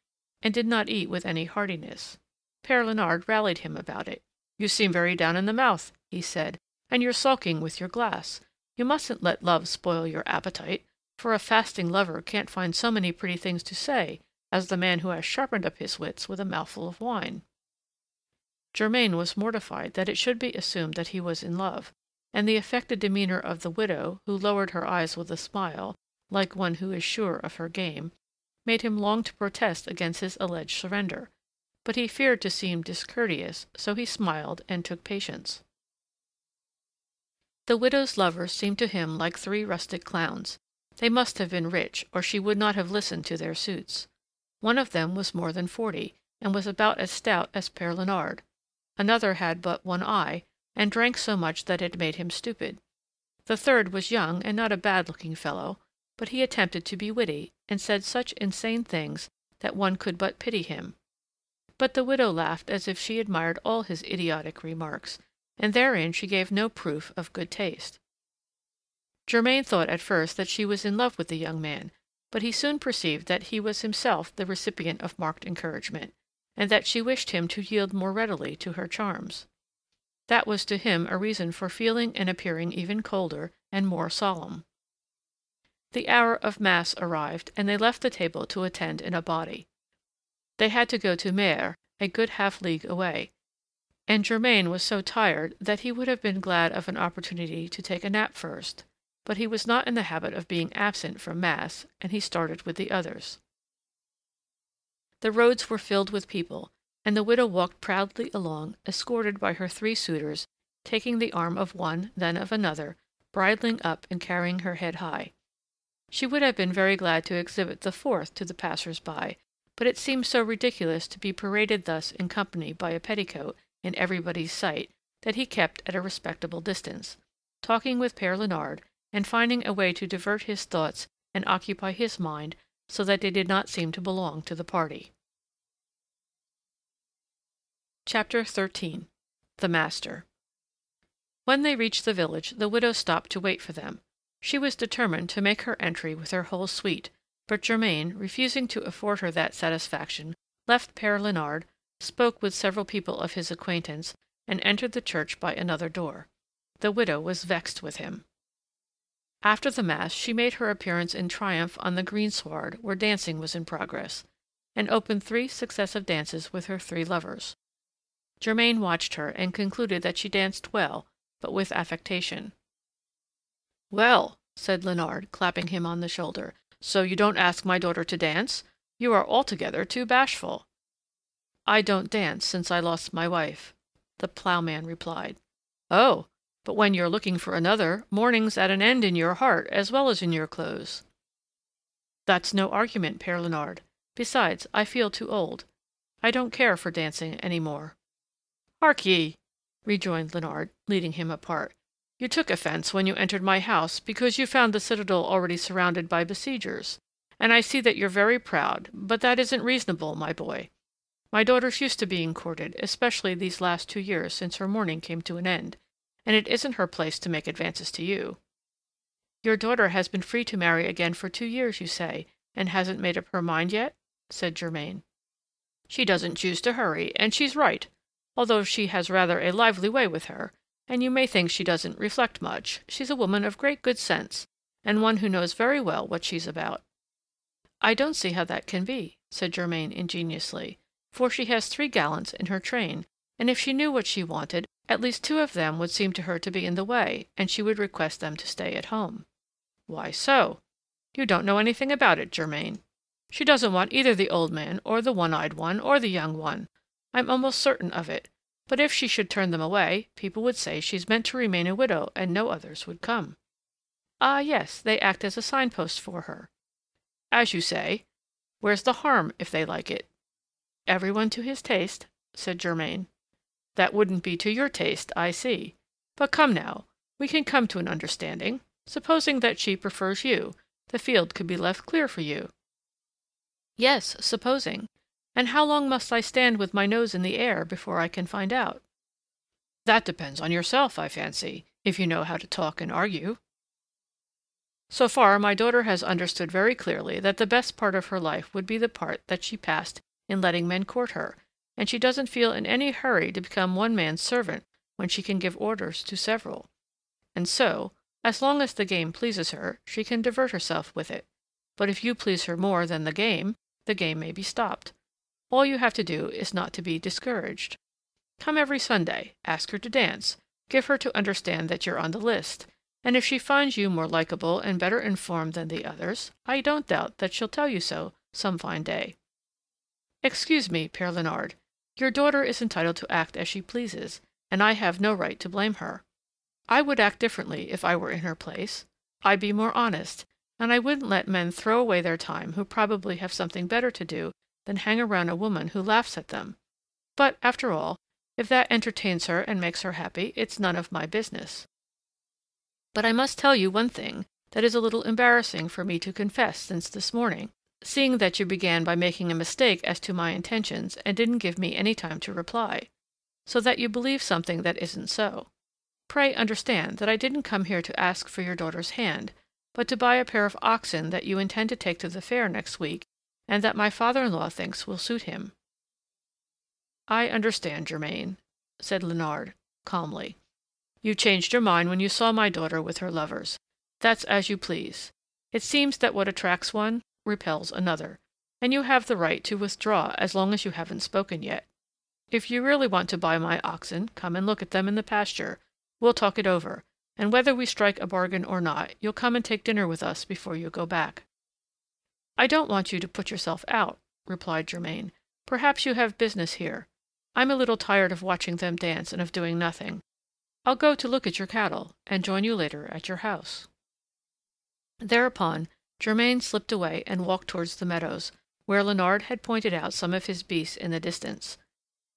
and did not eat with any heartiness. Père Léonard rallied him about it. "You seem very down in the mouth," he said, "and you're sulking with your glass. You mustn't let love spoil your appetite, for a fasting lover can't find so many pretty things to say as the man who has sharpened up his wits with a mouthful of wine." Germain was mortified that it should be assumed that he was in love, and the affected demeanor of the widow, who lowered her eyes with a smile, like one who is sure of her game, made him long to protest against his alleged surrender, but he feared to seem discourteous, so he smiled and took patience. The widow's lovers seemed to him like 3 rustic clowns. They must have been rich, or she would not have listened to their suits. One of them was more than 40, and was about as stout as Père Léonard. Another had but one eye, and drank so much that it made him stupid. The third was young and not a bad-looking fellow, but he attempted to be witty, and said such insane things that one could but pity him. But the widow laughed as if she admired all his idiotic remarks, and therein she gave no proof of good taste. Germain thought at first that she was in love with the young man, but he soon perceived that he was himself the recipient of marked encouragement, and that she wished him to yield more readily to her charms. That was to him a reason for feeling and appearing even colder and more solemn. The hour of mass arrived, and they left the table to attend in a body. They had to go to Mer, a good half-league away, and Germain was so tired that he would have been glad of an opportunity to take a nap first, but he was not in the habit of being absent from mass, and he started with the others. The roads were filled with people, and the widow walked proudly along, escorted by her 3 suitors, taking the arm of one, then of another, bridling up and carrying her head high. She would have been very glad to exhibit the 4th to the passers-by, but it seemed so ridiculous to be paraded thus in company by a petticoat in everybody's sight that he kept at a respectable distance, talking with Père Léonard and finding a way to divert his thoughts and occupy his mind so that they did not seem to belong to the party. Chapter 13. The Master. When they reached the village, the widow stopped to wait for them. She was determined to make her entry with her whole suite, but Germain, refusing to afford her that satisfaction, left Père Léonard, spoke with several people of his acquaintance, and entered the church by another door. The widow was vexed with him. After the mass, she made her appearance in triumph on the greensward where dancing was in progress, and opened 3 successive dances with her 3 lovers. Germain watched her and concluded that she danced well, but with affectation. "Well," said Léonard, clapping him on the shoulder, "so you don't ask my daughter to dance? You are altogether too bashful." "I don't dance since I lost my wife," the ploughman replied. "Oh, but when you're looking for another, mourning's at an end in your heart as well as in your clothes." "That's no argument, Père Léonard. Besides, I feel too old. I don't care for dancing any more." "Hark ye," rejoined Léonard, leading him apart. "You took offence when you entered my house because you found the citadel already surrounded by besiegers, and I see that you're very proud, but that isn't reasonable, my boy. My daughter's used to being courted, especially these last 2 years since her mourning came to an end, and it isn't her place to make advances to you." "Your daughter has been free to marry again for 2 years, you say, and hasn't made up her mind yet?" said Germain. "She doesn't choose to hurry, and she's right, although she has rather a lively way with her, and you may think she doesn't reflect much. She's a woman of great good sense, and one who knows very well what she's about." "I don't see how that can be," said Germain ingeniously, "for she has 3 gallants in her train, and if she knew what she wanted, at least 2 of them would seem to her to be in the way, and she would request them to stay at home." "Why so? You don't know anything about it, Germain. She doesn't want either the old man, or the one-eyed one, or the young one. I'm almost certain of it. But if she should turn them away, people would say she's meant to remain a widow, and no others would come." "Ah, yes, they act as a signpost for her." "As you say. Where's the harm, if they like it?" "Every one to his taste," said Germain. "That wouldn't be to your taste, I see. But come now, we can come to an understanding. Supposing that she prefers you, the field could be left clear for you." "Yes, supposing. And how long must I stand with my nose in the air before I can find out?" "That depends on yourself, I fancy, if you know how to talk and argue. So far, my daughter has understood very clearly that the best part of her life would be the part that she passed in letting men court her, and she doesn't feel in any hurry to become one man's servant when she can give orders to several. And so, as long as the game pleases her, she can divert herself with it. But if you please her more than the game may be stopped. All you have to do is not to be discouraged. Come every Sunday, ask her to dance, give her to understand that you're on the list, and if she finds you more likable and better informed than the others, I don't doubt that she'll tell you so some fine day. Excuse me, Père Léonard, your daughter is entitled to act as she pleases, and I have no right to blame her. I would act differently if I were in her place. I'd be more honest, and I wouldn't let men throw away their time who probably have something better to do than hang around a woman who laughs at them. But, after all, if that entertains her and makes her happy, it's none of my business. But I must tell you one thing that is a little embarrassing for me to confess since this morning. seeing that you began by making a mistake as to my intentions and didn't give me any time to reply, so that you believe something that isn't so. Pray understand that I didn't come here to ask for your daughter's hand, but to buy a pair of oxen that you intend to take to the fair next week, and that my father-in-law thinks will suit him." "I understand, Germain," said Léonard calmly. "You changed your mind when you saw my daughter with her lovers. That's as you please. It seems that what attracts one repels another, and you have the right to withdraw as long as you haven't spoken yet. If you really want to buy my oxen, come and look at them in the pasture. We'll talk it over, and whether we strike a bargain or not, you'll come and take dinner with us before you go back." "I don't want you to put yourself out," replied Germain. "Perhaps you have business here. I'm a little tired of watching them dance and of doing nothing. I'll go to look at your cattle, and join you later at your house." Thereupon Germain slipped away and walked towards the meadows, where Léonard had pointed out some of his beasts in the distance.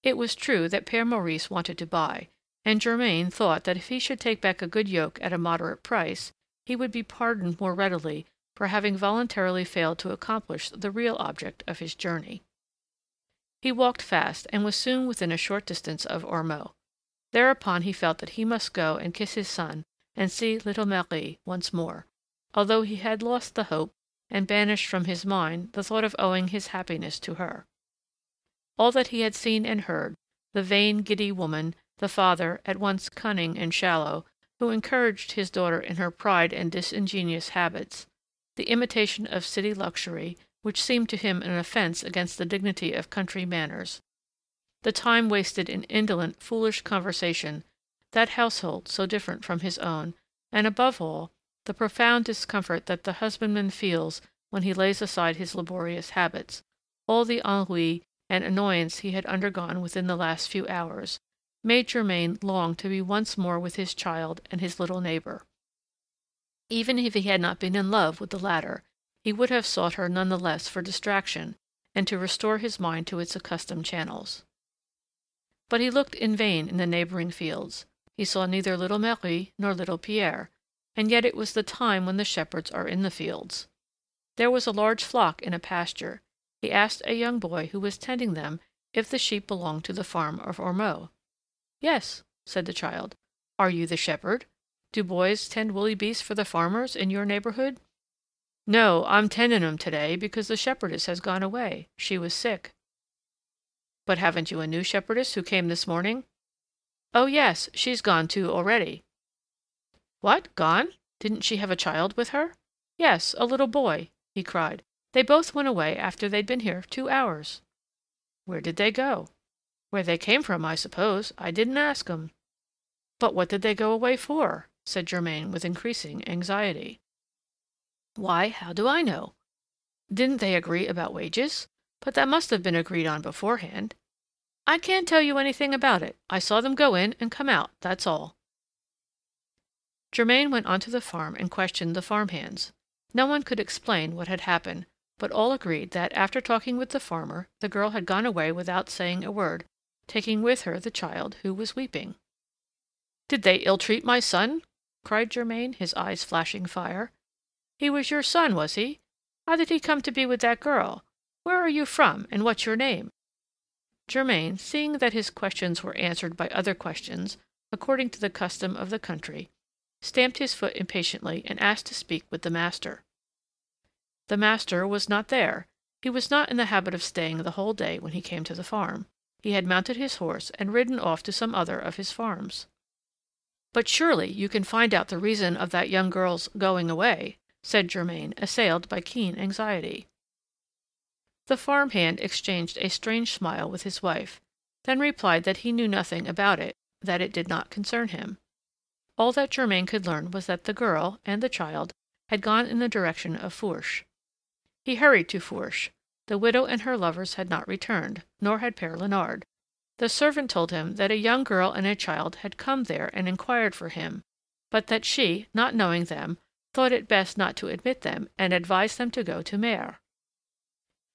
It was true that Père Maurice wanted to buy, and Germain thought that if he should take back a good yoke at a moderate price, he would be pardoned more readily for having voluntarily failed to accomplish the real object of his journey. He walked fast, and was soon within a short distance of Ormeaux. Thereupon he felt that he must go and kiss his son and see little Marie once more, although he had lost the hope and banished from his mind the thought of owing his happiness to her. All that he had seen and heard, the vain, giddy woman, the father, at once cunning and shallow, who encouraged his daughter in her pride and disingenuous habits, the imitation of city luxury, which seemed to him an offense against the dignity of country manners, the time wasted in indolent, foolish conversation, that household so different from his own, and above all, the profound discomfort that the husbandman feels when he lays aside his laborious habits, all the ennui and annoyance he had undergone within the last few hours, made Germain long to be once more with his child and his little neighbor. Even if he had not been in love with the latter, he would have sought her none the less for distraction, and to restore his mind to its accustomed channels. But he looked in vain in the neighboring fields. He saw neither little Marie nor little Pierre, and yet it was the time when the shepherds are in the fields. There was a large flock in a pasture. He asked a young boy who was tending them if the sheep belonged to the farm of Ormeaux. "Yes," said the child. "Are you the shepherd? Do boys tend woolly beasts for the farmers in your neighborhood?" "No, I'm tending 'em to-day because the shepherdess has gone away. She was sick." "But haven't you a new shepherdess who came this morning?" "Oh, yes, she's gone too already." "What, gone? Didn't she have a child with her?" "Yes, a little boy," he cried. "They both went away after they'd been here 2 hours." "Where did they go?" "Where they came from, I suppose. I didn't ask 'em." "But what did they go away for?" said Germain with increasing anxiety. "Why, how do I know? Didn't they agree about wages? But that must have been agreed on beforehand." "I can't tell you anything about it. I saw them go in and come out, that's all." Germain went on to the farm and questioned the farm hands. No one could explain what had happened, but all agreed that, after talking with the farmer, the girl had gone away without saying a word, taking with her the child, who was weeping. "Did they ill-treat my son?" cried Germain, his eyes flashing fire. "He was your son, was he? How did he come to be with that girl? Where are you from, and what's your name?" Germain, seeing that his questions were answered by other questions, according to the custom of the country, stamped his foot impatiently and asked to speak with the master. The master was not there. He was not in the habit of staying the whole day when he came to the farm. He had mounted his horse and ridden off to some other of his farms. "But surely you can find out the reason of that young girl's going away," said Germain, assailed by keen anxiety. The farm hand exchanged a strange smile with his wife, then replied that he knew nothing about it, that it did not concern him. All that Germain could learn was that the girl and the child had gone in the direction of Fourche. He hurried to Fourche. The widow and her lovers had not returned, nor had Père Léonard. The servant told him that a young girl and a child had come there and inquired for him, but that she, not knowing them, thought it best not to admit them, and advised them to go to Mère.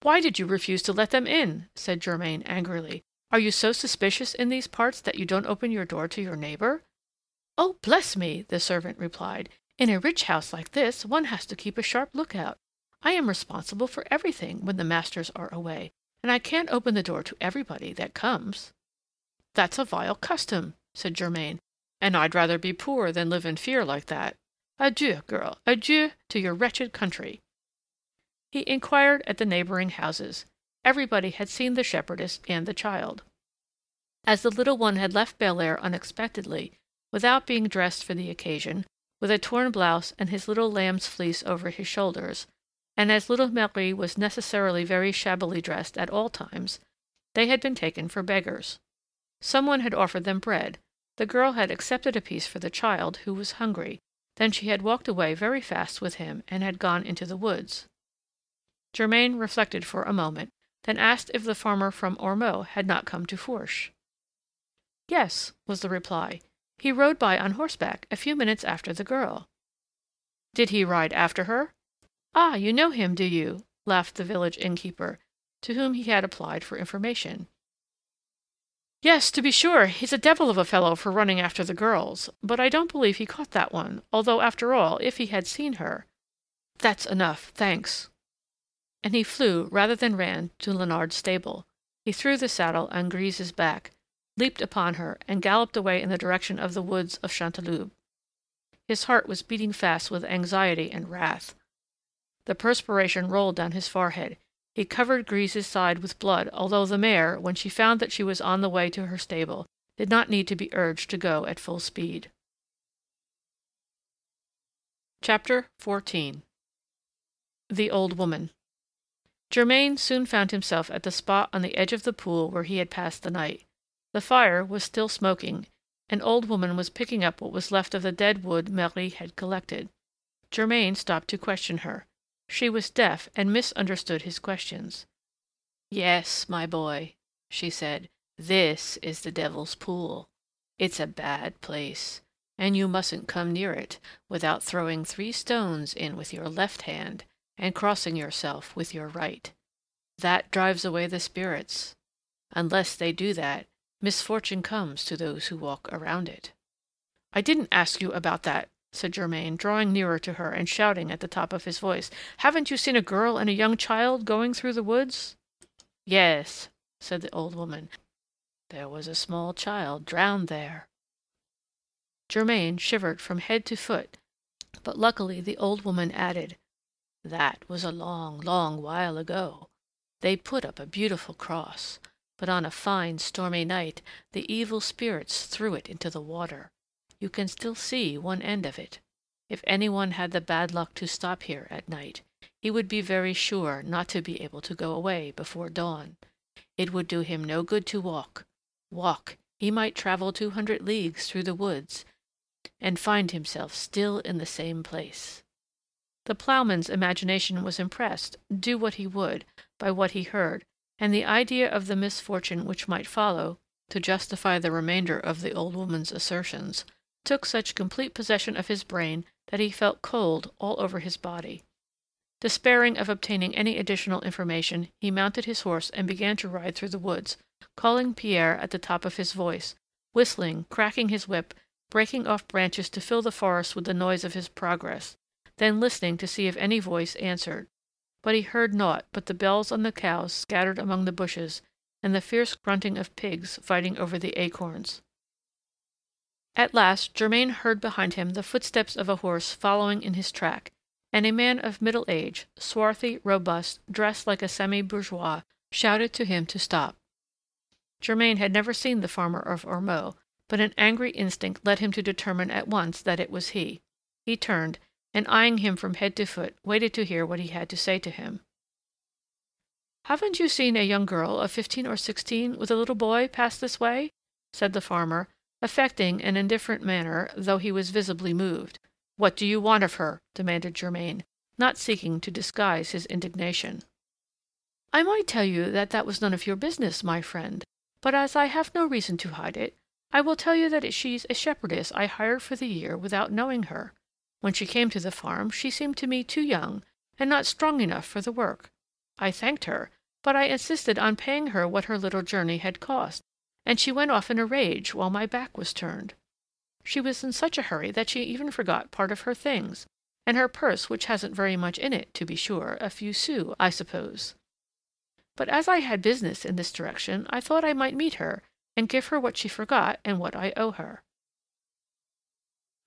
"Why did you refuse to let them in?" said Germain angrily. "Are you so suspicious in these parts that you don't open your door to your neighbor?" "Oh, bless me!" the servant replied. "In a rich house like this one has to keep a sharp lookout. I am responsible for everything when the masters are away, and I can't open the door to everybody that comes." "That's a vile custom," said Germain, "and I'd rather be poor than live in fear like that. Adieu, girl, adieu to your wretched country." He inquired at the neighboring houses. Everybody had seen the shepherdess and the child. As the little one had left Belair unexpectedly, without being dressed for the occasion, with a torn blouse and his little lamb's fleece over his shoulders, and as little Marie was necessarily very shabbily dressed at all times, they had been taken for beggars. Some one had offered them bread. The girl had accepted a piece for the child, who was hungry. Then she had walked away very fast with him and had gone into the woods. Germain reflected for a moment, then asked if the farmer from Ormeaux had not come to Fourche. "Yes," was the reply. "He rode by on horseback a few minutes after the girl." "Did he ride after her?" "Ah, you know him, do you?" laughed the village innkeeper, to whom he had applied for information. "Yes, to be sure, he's a devil of a fellow for running after the girls, but I don't believe he caught that one, although, after all, if he had seen her—" "That's enough, thanks." And he flew rather than ran to Léonard's stable. He threw the saddle on Grise's back, leaped upon her, and galloped away in the direction of the woods of Chanteloube. His heart was beating fast with anxiety and wrath. The perspiration rolled down his forehead. He covered Grise's side with blood, although the mare, when she found that she was on the way to her stable, did not need to be urged to go at full speed. Chapter 14. The Old Woman. Germain soon found himself at the spot on the edge of the pool where he had passed the night. The fire was still smoking. An old woman was picking up what was left of the dead wood Marie had collected. Germain stopped to question her. She was deaf and misunderstood his questions. "Yes, my boy," she said, "this is the Devil's Pool. It's a bad place, and you mustn't come near it without throwing 3 stones in with your left hand and crossing yourself with your right. That drives away the spirits. Unless they do that, misfortune comes to those who walk around it." "I didn't ask you about that," said Germain, drawing nearer to her and shouting at the top of his voice. "Haven't you seen a girl and a young child going through the woods?" "Yes," said the old woman. "There was a small child drowned there." Germain shivered from head to foot, but luckily the old woman added, "That was a long, long while ago. They put up a beautiful cross, but on a fine stormy night the evil spirits threw it into the water. You can still see one end of it. If any one had the bad luck to stop here at night, he would be very sure not to be able to go away before dawn. It would do him no good to walk. He might travel 200 leagues through the woods, and find himself still in the same place." The ploughman's imagination was impressed, do what he would, by what he heard, and the idea of the misfortune which might follow, to justify the remainder of the old woman's assertions, took such complete possession of his brain that he felt cold all over his body. Despairing of obtaining any additional information, he mounted his horse and began to ride through the woods, calling Pierre at the top of his voice, whistling, cracking his whip, breaking off branches to fill the forest with the noise of his progress, then listening to see if any voice answered. But he heard naught but the bells on the cows scattered among the bushes, and the fierce grunting of pigs fighting over the acorns. At last Germain heard behind him the footsteps of a horse following in his track, and a man of middle age, swarthy, robust, dressed like a semi-bourgeois, shouted to him to stop. Germain had never seen the farmer of Ormeaux, but an angry instinct led him to determine at once that it was he. He turned, and eyeing him from head to foot, waited to hear what he had to say to him. "Haven't you seen a young girl of 15 or 16 with a little boy pass this way?" said the farmer, affecting an indifferent manner, though he was visibly moved. "What do you want of her?" demanded Germain, not seeking to disguise his indignation. "I might tell you that that was none of your business, my friend, but as I have no reason to hide it, I will tell you that she's a shepherdess I hired for the year without knowing her. When she came to the farm, she seemed to me too young and not strong enough for the work. I thanked her, but I insisted on paying her what her little journey had cost, and she went off in a rage while my back was turned. She was in such a hurry that she even forgot part of her things, and her purse, which hasn't very much in it, to be sure, a few sous, I suppose. But as I had business in this direction, I thought I might meet her, and give her what she forgot and what I owe her."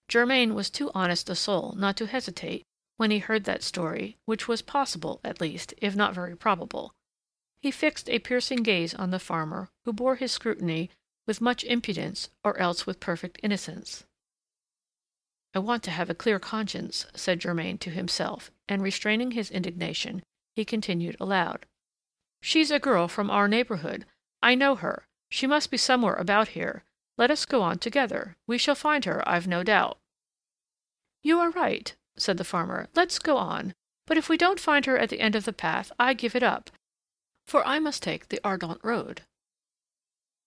Germain was too honest a soul not to hesitate when he heard that story, which was possible, at least, if not very probable. He fixed a piercing gaze on the farmer, who bore his scrutiny with much impudence, or else with perfect innocence. "I want to have a clear conscience," said Germain to himself, and restraining his indignation, he continued aloud. "She's a girl from our neighborhood. I know her. She must be somewhere about here. Let us go on together. We shall find her, I've no doubt." "You are right," said the farmer. "Let's go on. But if we don't find her at the end of the path, I give it up, for I must take the Ardentes road."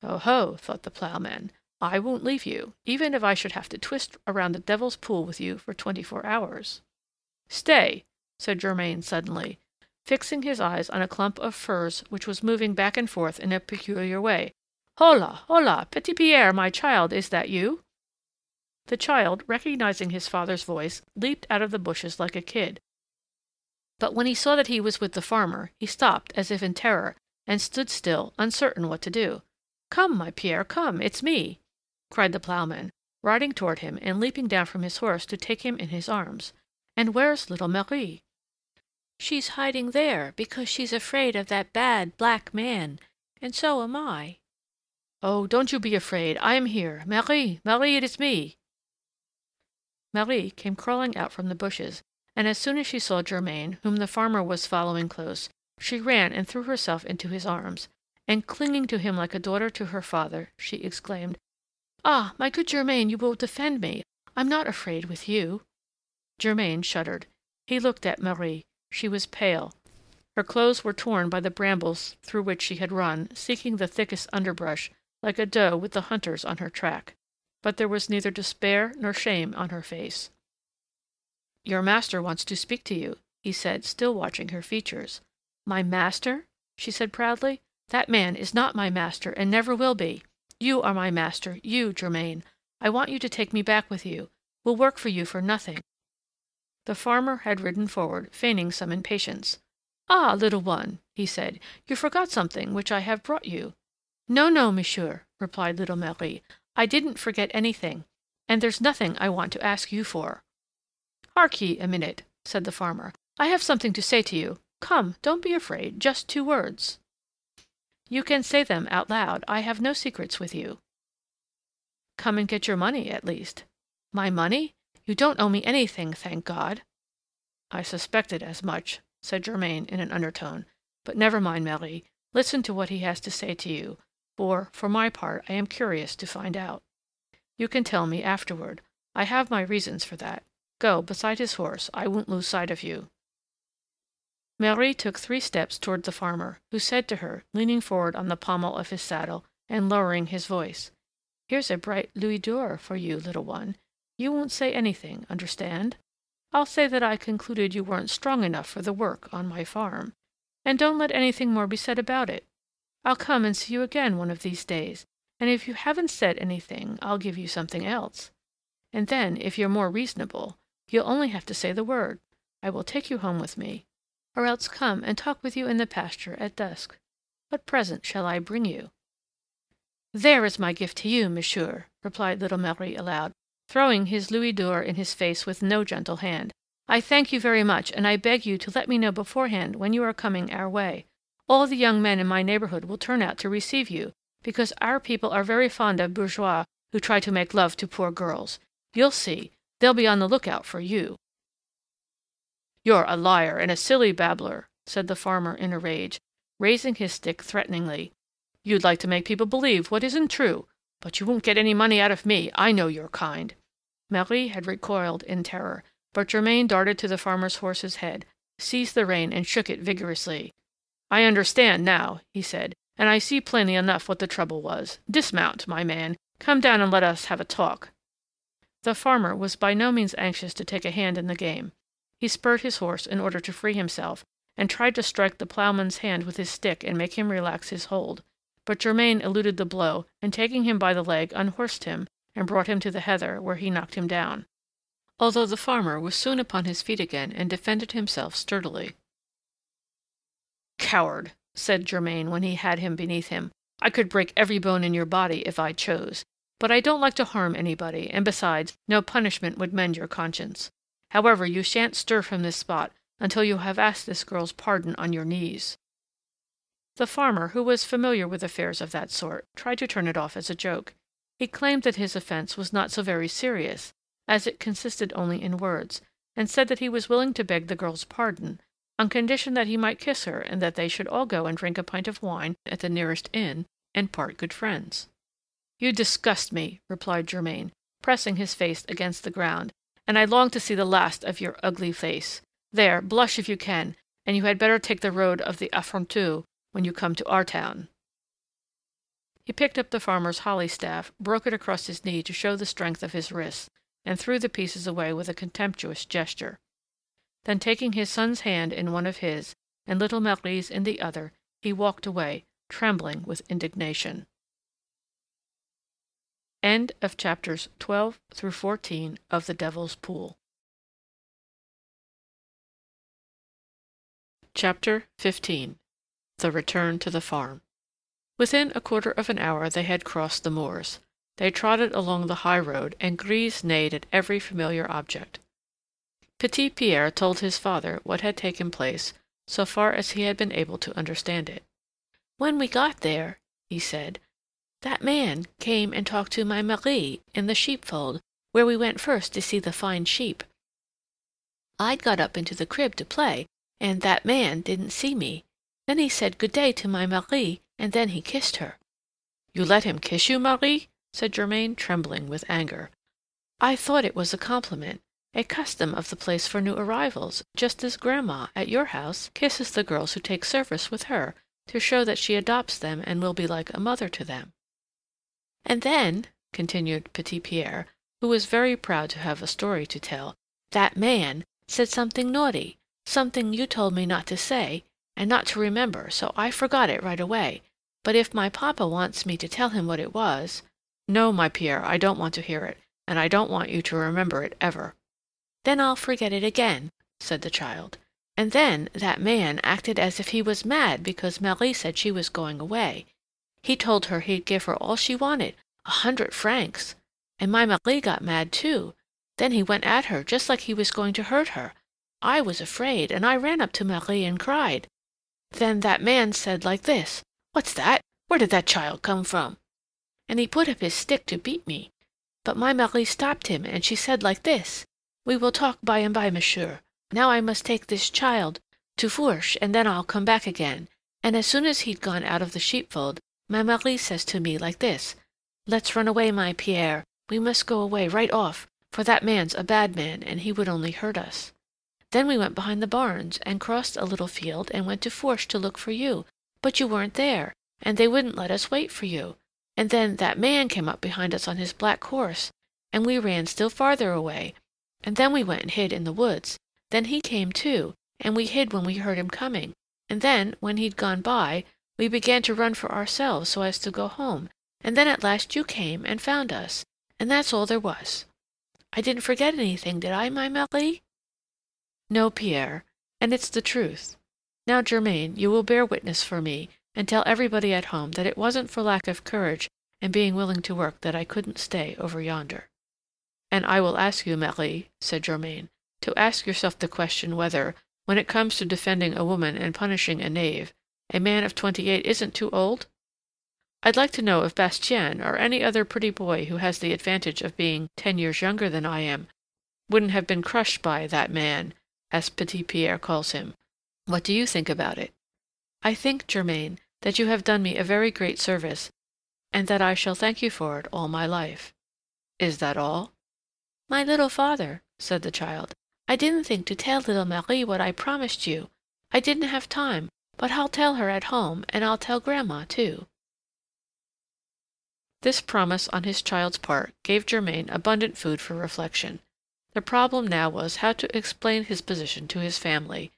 "Oh ho," thought the ploughman, "I won't leave you, even if I should have to twist around the Devil's Pool with you for 24 hours. "Stay," said Germain suddenly, fixing his eyes on a clump of firs which was moving back and forth in a peculiar way. "Hola, hola, Petit Pierre, my child, is that you?" The child, recognizing his father's voice, leaped out of the bushes like a kid, but when he saw that he was with the farmer, he stopped as if in terror, and stood still, uncertain what to do. "Come, my Pierre, come, it's me!" cried the ploughman, riding toward him and leaping down from his horse to take him in his arms. "And where's little Marie?" "She's hiding there, because she's afraid of that bad black man, and so am I." "Oh, don't you be afraid, I am here. Marie, Marie, it is me!" Marie came crawling out from the bushes, and as soon as she saw Germain, whom the farmer was following close, she ran and threw herself into his arms, and clinging to him like a daughter to her father, she exclaimed, "Ah, my good Germain, you will defend me. I'm not afraid with you." Germain shuddered. He looked at Marie. She was pale. Her clothes were torn by the brambles through which she had run, seeking the thickest underbrush, like a doe with the hunters on her track. But there was neither despair nor shame on her face. "Your master wants to speak to you," he said, still watching her features. "My master?" she said proudly. "That man is not my master, and never will be. You are my master, you, Germain. I want you to take me back with you. We'll work for you for nothing." The farmer had ridden forward, feigning some impatience. "Ah, little one," he said, "you forgot something which I have brought you." "No, no, monsieur," replied little Marie, "I didn't forget anything, and there's nothing I want to ask you for." "Hark ye a minute," said the farmer. "I have something to say to you. Come, don't be afraid, just 2 words." "You can say them out loud. I have no secrets with you." "Come and get your money, at least." "My money? You don't owe me anything, thank God." "I suspected as much," said Germain in an undertone. "But never mind, Marie. Listen to what he has to say to you, for my part, I am curious to find out. You can tell me afterward. I have my reasons for that. Go beside his horse. I won't lose sight of you." Marie took 3 steps toward the farmer, who said to her, leaning forward on the pommel of his saddle, and lowering his voice, "Here's a bright louis d'or for you, little one. You won't say anything, understand? I'll say that I concluded you weren't strong enough for the work on my farm, and don't let anything more be said about it. I'll come and see you again one of these days, and if you haven't said anything, I'll give you something else. And then, if you're more reasonable, you'll only have to say the word. I will take you home with me, or else come and talk with you in the pasture at dusk. What present shall I bring you?" "There is my gift to you, monsieur," replied little Marie aloud, throwing his louis d'or in his face with no gentle hand. "I thank you very much, and I beg you to let me know beforehand when you are coming our way. All the young men in my neighborhood will turn out to receive you, because our people are very fond of bourgeois who try to make love to poor girls. You'll see, they'll be on the lookout for you." "You're a liar and a silly babbler," said the farmer in a rage, raising his stick threateningly. "You'd like to make people believe what isn't true, but you won't get any money out of me. I know your kind." Marie had recoiled in terror, but Germain darted to the farmer's horse's head, seized the rein, and shook it vigorously. "I understand now," he said, "and I see plainly enough what the trouble was. Dismount, my man. Come down and let us have a talk." The farmer was by no means anxious to take a hand in the game. He spurred his horse in order to free himself, and tried to strike the ploughman's hand with his stick and make him relax his hold, but Germain eluded the blow, and taking him by the leg, unhorsed him, and brought him to the heather, where he knocked him down. although the farmer was soon upon his feet again and defended himself sturdily. "Coward!" said Germain when he had him beneath him. "I could break every bone in your body if I chose, but I don't like to harm anybody, and besides, no punishment would mend your conscience. However, you shan't stir from this spot until you have asked this girl's pardon on your knees." The farmer, who was familiar with affairs of that sort, tried to turn it off as a joke. He claimed that his offense was not so very serious, as it consisted only in words, and said that he was willing to beg the girl's pardon, on condition that he might kiss her and that they should all go and drink a pint of wine at the nearest inn and part good friends. "You disgust me," replied Germain, pressing his face against the ground, "and I long to see the last of your ugly face. There, blush if you can, and you had better take the road of the affronteux when you come to our town." He picked up the farmer's holly staff, broke it across his knee to show the strength of his wrists, and threw the pieces away with a contemptuous gesture. Then taking his son's hand in one of his, and little Marie's in the other, he walked away, trembling with indignation. End of chapters 12 through 14 of The Devil's Pool. Chapter 15. The Return to the Farm. Within a quarter of an hour they had crossed the moors. They trotted along the high road, and Grise neighed at every familiar object. Petit Pierre told his father what had taken place, so far as he had been able to understand it. "When we got there," he said, "that man came and talked to my Marie in the sheepfold, where we went first to see the fine sheep. I'd got up into the crib to play, and that man didn't see me. Then he said good day to my Marie, and then he kissed her." "You let him kiss you, Marie?" said Germain, trembling with anger. "I thought it was a compliment, a custom of the place for new arrivals, just as grandma, at your house, kisses the girls who take service with her, to show that she adopts them and will be like a mother to them." "And then," continued Petit Pierre, who was very proud to have a story to tell, "that man said something naughty, something you told me not to say, and not to remember, so I forgot it right away. But if my papa wants me to tell him what it was—" "No, my Pierre, I don't want to hear it, and I don't want you to remember it ever." "Then I'll forget it again," said the child. "And then that man acted as if he was mad because Marie said she was going away. He told her he'd give her all she wanted, 100 francs. And my Marie got mad too. Then he went at her just like he was going to hurt her. I was afraid, and I ran up to Marie and cried. Then that man said like this, 'What's that? Where did that child come from?' And he put up his stick to beat me. But my Marie stopped him, and she said like this, 'We will talk by and by, monsieur. Now I must take this child to Fourche, and then I'll come back again.' And as soon as he'd gone out of the sheepfold, my Marie says to me like this, 'Let's run away, my Pierre. We must go away right off, for that man's a bad man, and he would only hurt us.' Then we went behind the barns, and crossed a little field, and went to Fourche to look for you, but you weren't there, and they wouldn't let us wait for you. And then that man came up behind us on his black horse, and we ran still farther away, and then we went and hid in the woods. Then he came too, and we hid when we heard him coming, and then, when he'd gone by, we began to run for ourselves so as to go home, and then at last you came and found us, and that's all there was. I didn't forget anything, did I, my Marie?" "No, Pierre, and it's the truth. Now, Germain, you will bear witness for me, and tell everybody at home that it wasn't for lack of courage and being willing to work that I couldn't stay over yonder." "And I will ask you, Marie," said Germain, "to ask yourself the question whether, when it comes to defending a woman and punishing a knave, a man of 28 isn't too old? I'd like to know if Bastien, or any other pretty boy who has the advantage of being 10 years younger than I am, wouldn't have been crushed by that man, as Petit Pierre calls him. What do you think about it?" "I think, Germain, that you have done me a very great service, and that I shall thank you for it all my life." "Is that all?" "My little father," said the child, "I didn't think to tell little Marie what I promised you. I didn't have time, but I'll tell her at home, and I'll tell grandma too." This promise on his child's part gave Germain abundant food for reflection. The problem now was how to explain his position to his family,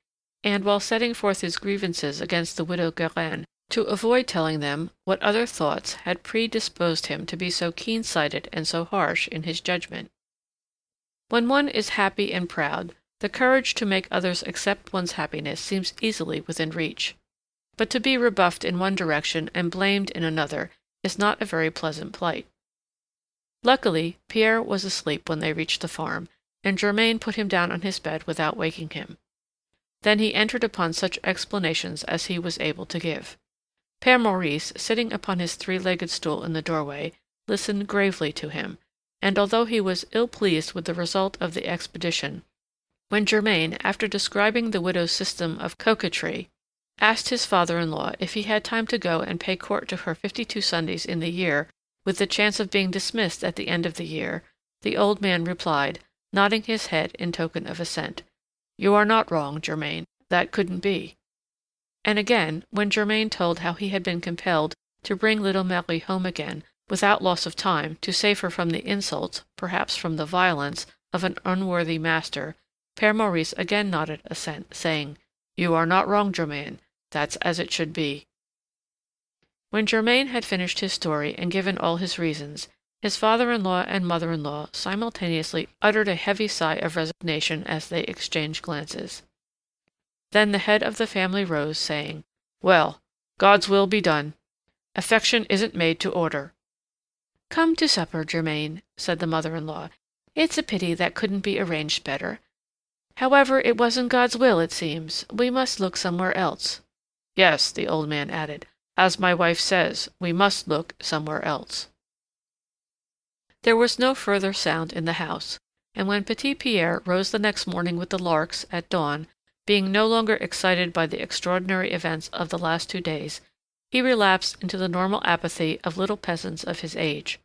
and, while setting forth his grievances against the widow Guérin, to avoid telling them what other thoughts had predisposed him to be so keen-sighted and so harsh in his judgment. When one is happy and proud, the courage to make others accept one's happiness seems easily within reach. But to be rebuffed in one direction and blamed in another is not a very pleasant plight. Luckily, Pierre was asleep when they reached the farm, and Germain put him down on his bed without waking him. Then he entered upon such explanations as he was able to give. Père Maurice, sitting upon his three-legged stool in the doorway, listened gravely to him, and although he was ill-pleased with the result of the expedition, when Germain, after describing the widow's system of coquetry, asked his father-in-law if he had time to go and pay court to her 52 Sundays in the year, with the chance of being dismissed at the end of the year, the old man replied, nodding his head in token of assent, "You are not wrong, Germain. That couldn't be." And again, when Germain told how he had been compelled to bring little Marie home again, without loss of time, to save her from the insults, perhaps from the violence, of an unworthy master, Père Maurice again nodded assent, saying, "You are not wrong, Germain. That's as it should be." When Germain had finished his story and given all his reasons, his father-in-law and mother-in-law simultaneously uttered a heavy sigh of resignation as they exchanged glances. Then the head of the family rose, saying, "Well, God's will be done. Affection isn't made to order." "Come to supper, Germain," said the mother-in-law. "It's a pity that couldn't be arranged better. However, it wasn't God's will, it seems. We must look somewhere else." "Yes," the old man added, "as my wife says, we must look somewhere else." There was no further sound in the house, and when Petit Pierre rose the next morning with the larks at dawn, being no longer excited by the extraordinary events of the last 2 days, he relapsed into the normal apathy of little peasants of his age,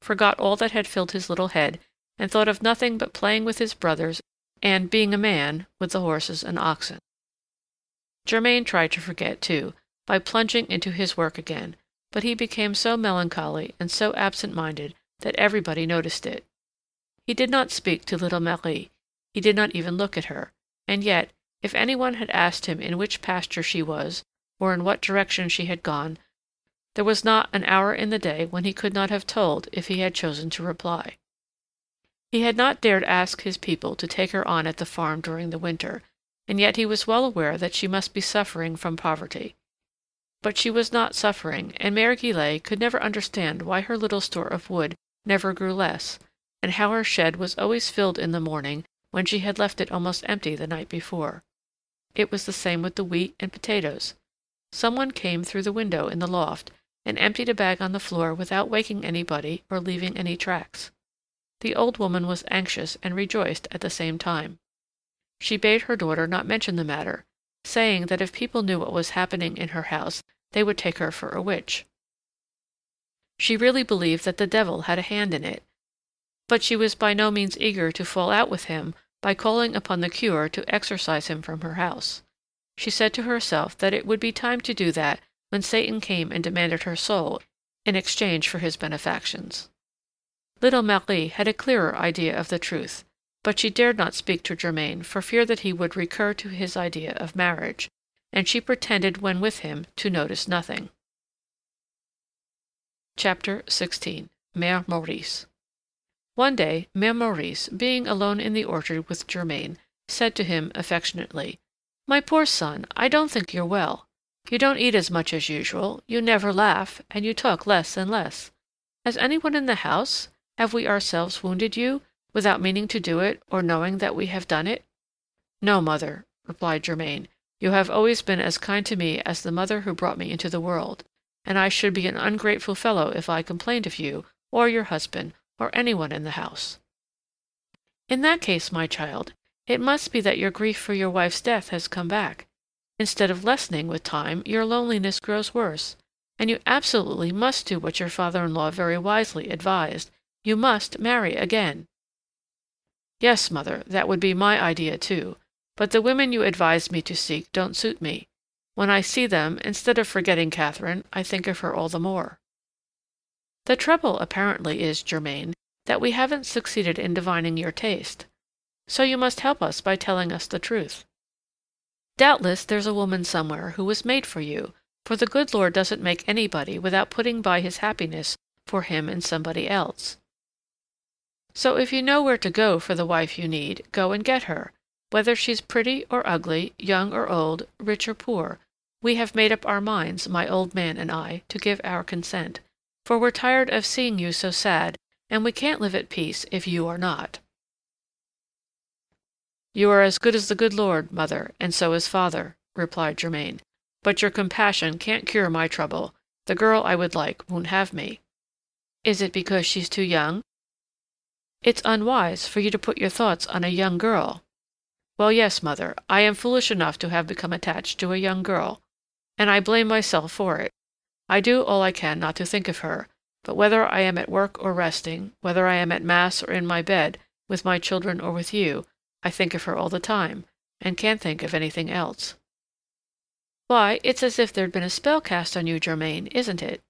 forgot all that had filled his little head, and thought of nothing but playing with his brothers and being a man with the horses and oxen. Germain tried to forget, too, by plunging into his work again, but he became so melancholy and so absent-minded that everybody noticed it. He did not speak to little Marie, he did not even look at her, and yet, if any one had asked him in which pasture she was, or in what direction she had gone, there was not an hour in the day when he could not have told if he had chosen to reply. He had not dared ask his people to take her on at the farm during the winter, and yet he was well aware that she must be suffering from poverty. But she was not suffering, and Mère Guillette could never understand why her little store of wood never grew less, and how her shed was always filled in the morning when she had left it almost empty the night before. It was the same with the wheat and potatoes. Some one came through the window in the loft and emptied a bag on the floor without waking anybody or leaving any tracks. The old woman was anxious and rejoiced at the same time. She bade her daughter not mention the matter, saying that if people knew what was happening in her house, they would take her for a witch. She really believed that the devil had a hand in it, but she was by no means eager to fall out with him by calling upon the curé to exorcise him from her house. She said to herself that it would be time to do that when Satan came and demanded her soul in exchange for his benefactions. Little Marie had a clearer idea of the truth, but she dared not speak to Germain for fear that he would recur to his idea of marriage, and she pretended when with him to notice nothing. Chapter 16. Mère Maurice. One day, Mère Maurice, being alone in the orchard with Germain, said to him affectionately, "My poor son, I don't think you're well. You don't eat as much as usual, you never laugh, and you talk less and less. Has any one in the house? Have we ourselves wounded you, without meaning to do it, or knowing that we have done it?" "No, mother," replied Germain. "You have always been as kind to me as the mother who brought me into the world, and I should be an ungrateful fellow if I complained of you, or your husband, or any one in the house." "In that case, my child, it must be that your grief for your wife's death has come back. Instead of lessening with time, your loneliness grows worse, and you absolutely must do what your father-in-law very wisely advised. You must marry again." "Yes, mother, that would be my idea too, but the women you advised me to seek don't suit me. When I see them, instead of forgetting Catherine, I think of her all the more." "The trouble, apparently, is, Germain, that we haven't succeeded in divining your taste. So you must help us by telling us the truth. Doubtless there's a woman somewhere who was made for you, for the good Lord doesn't make anybody without putting by his happiness for him and somebody else." So if you know where to go for the wife you need, go and get her. Whether she's pretty or ugly, young or old, rich or poor, we have made up our minds, my old man and I, to give our consent, for we're tired of seeing you so sad, and we can't live at peace if you are not." "You are as good as the good Lord, mother, and so is father," replied Germain. "But your compassion can't cure my trouble. The girl I would like won't have me." "Is it because she's too young?" "It's unwise for you to put your thoughts on a young girl." "Well, yes, mother, I am foolish enough to have become attached to a young girl, and I blame myself for it. I do all I can not to think of her, but whether I am at work or resting, whether I am at mass or in my bed, with my children or with you, I think of her all the time, and can't think of anything else." "Why, it's as if there'd been a spell cast on you, Germain, isn't it?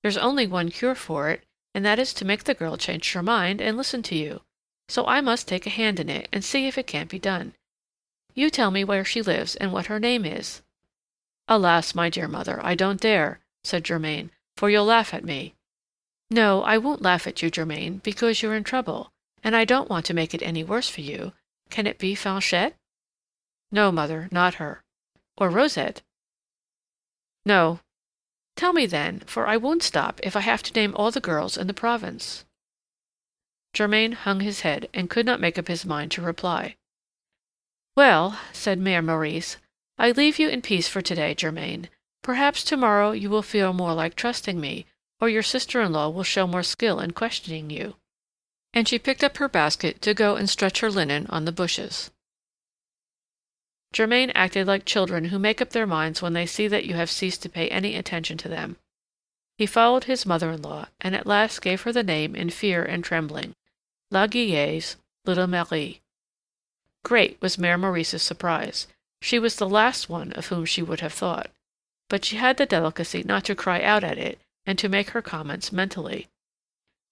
There's only one cure for it, and that is to make the girl change her mind and listen to you. So I must take a hand in it, and see if it can't be done. You tell me where she lives and what her name is." "Alas, my dear mother, I don't dare," said Germain, "for you'll laugh at me." "No, I won't laugh at you, Germain, because you're in trouble, and I don't want to make it any worse for you. Can it be Fanchette?" "No, mother, not her." "Or Rosette?" "No." "Tell me then, for I won't stop if I have to name all the girls in the province." Germain hung his head and could not make up his mind to reply. "Well," said Mère Maurice, "I leave you in peace for to-day, Germain. Perhaps to-morrow you will feel more like trusting me, or your sister-in-law will show more skill in questioning you." And she picked up her basket to go and stretch her linen on the bushes. Germain acted like children who make up their minds when they see that you have ceased to pay any attention to them. He followed his mother-in-law, and at last gave her the name in fear and trembling, La Guillette's little Marie. Great was Mère Maurice's surprise. She was the last one of whom she would have thought. But she had the delicacy not to cry out at it, and to make her comments mentally.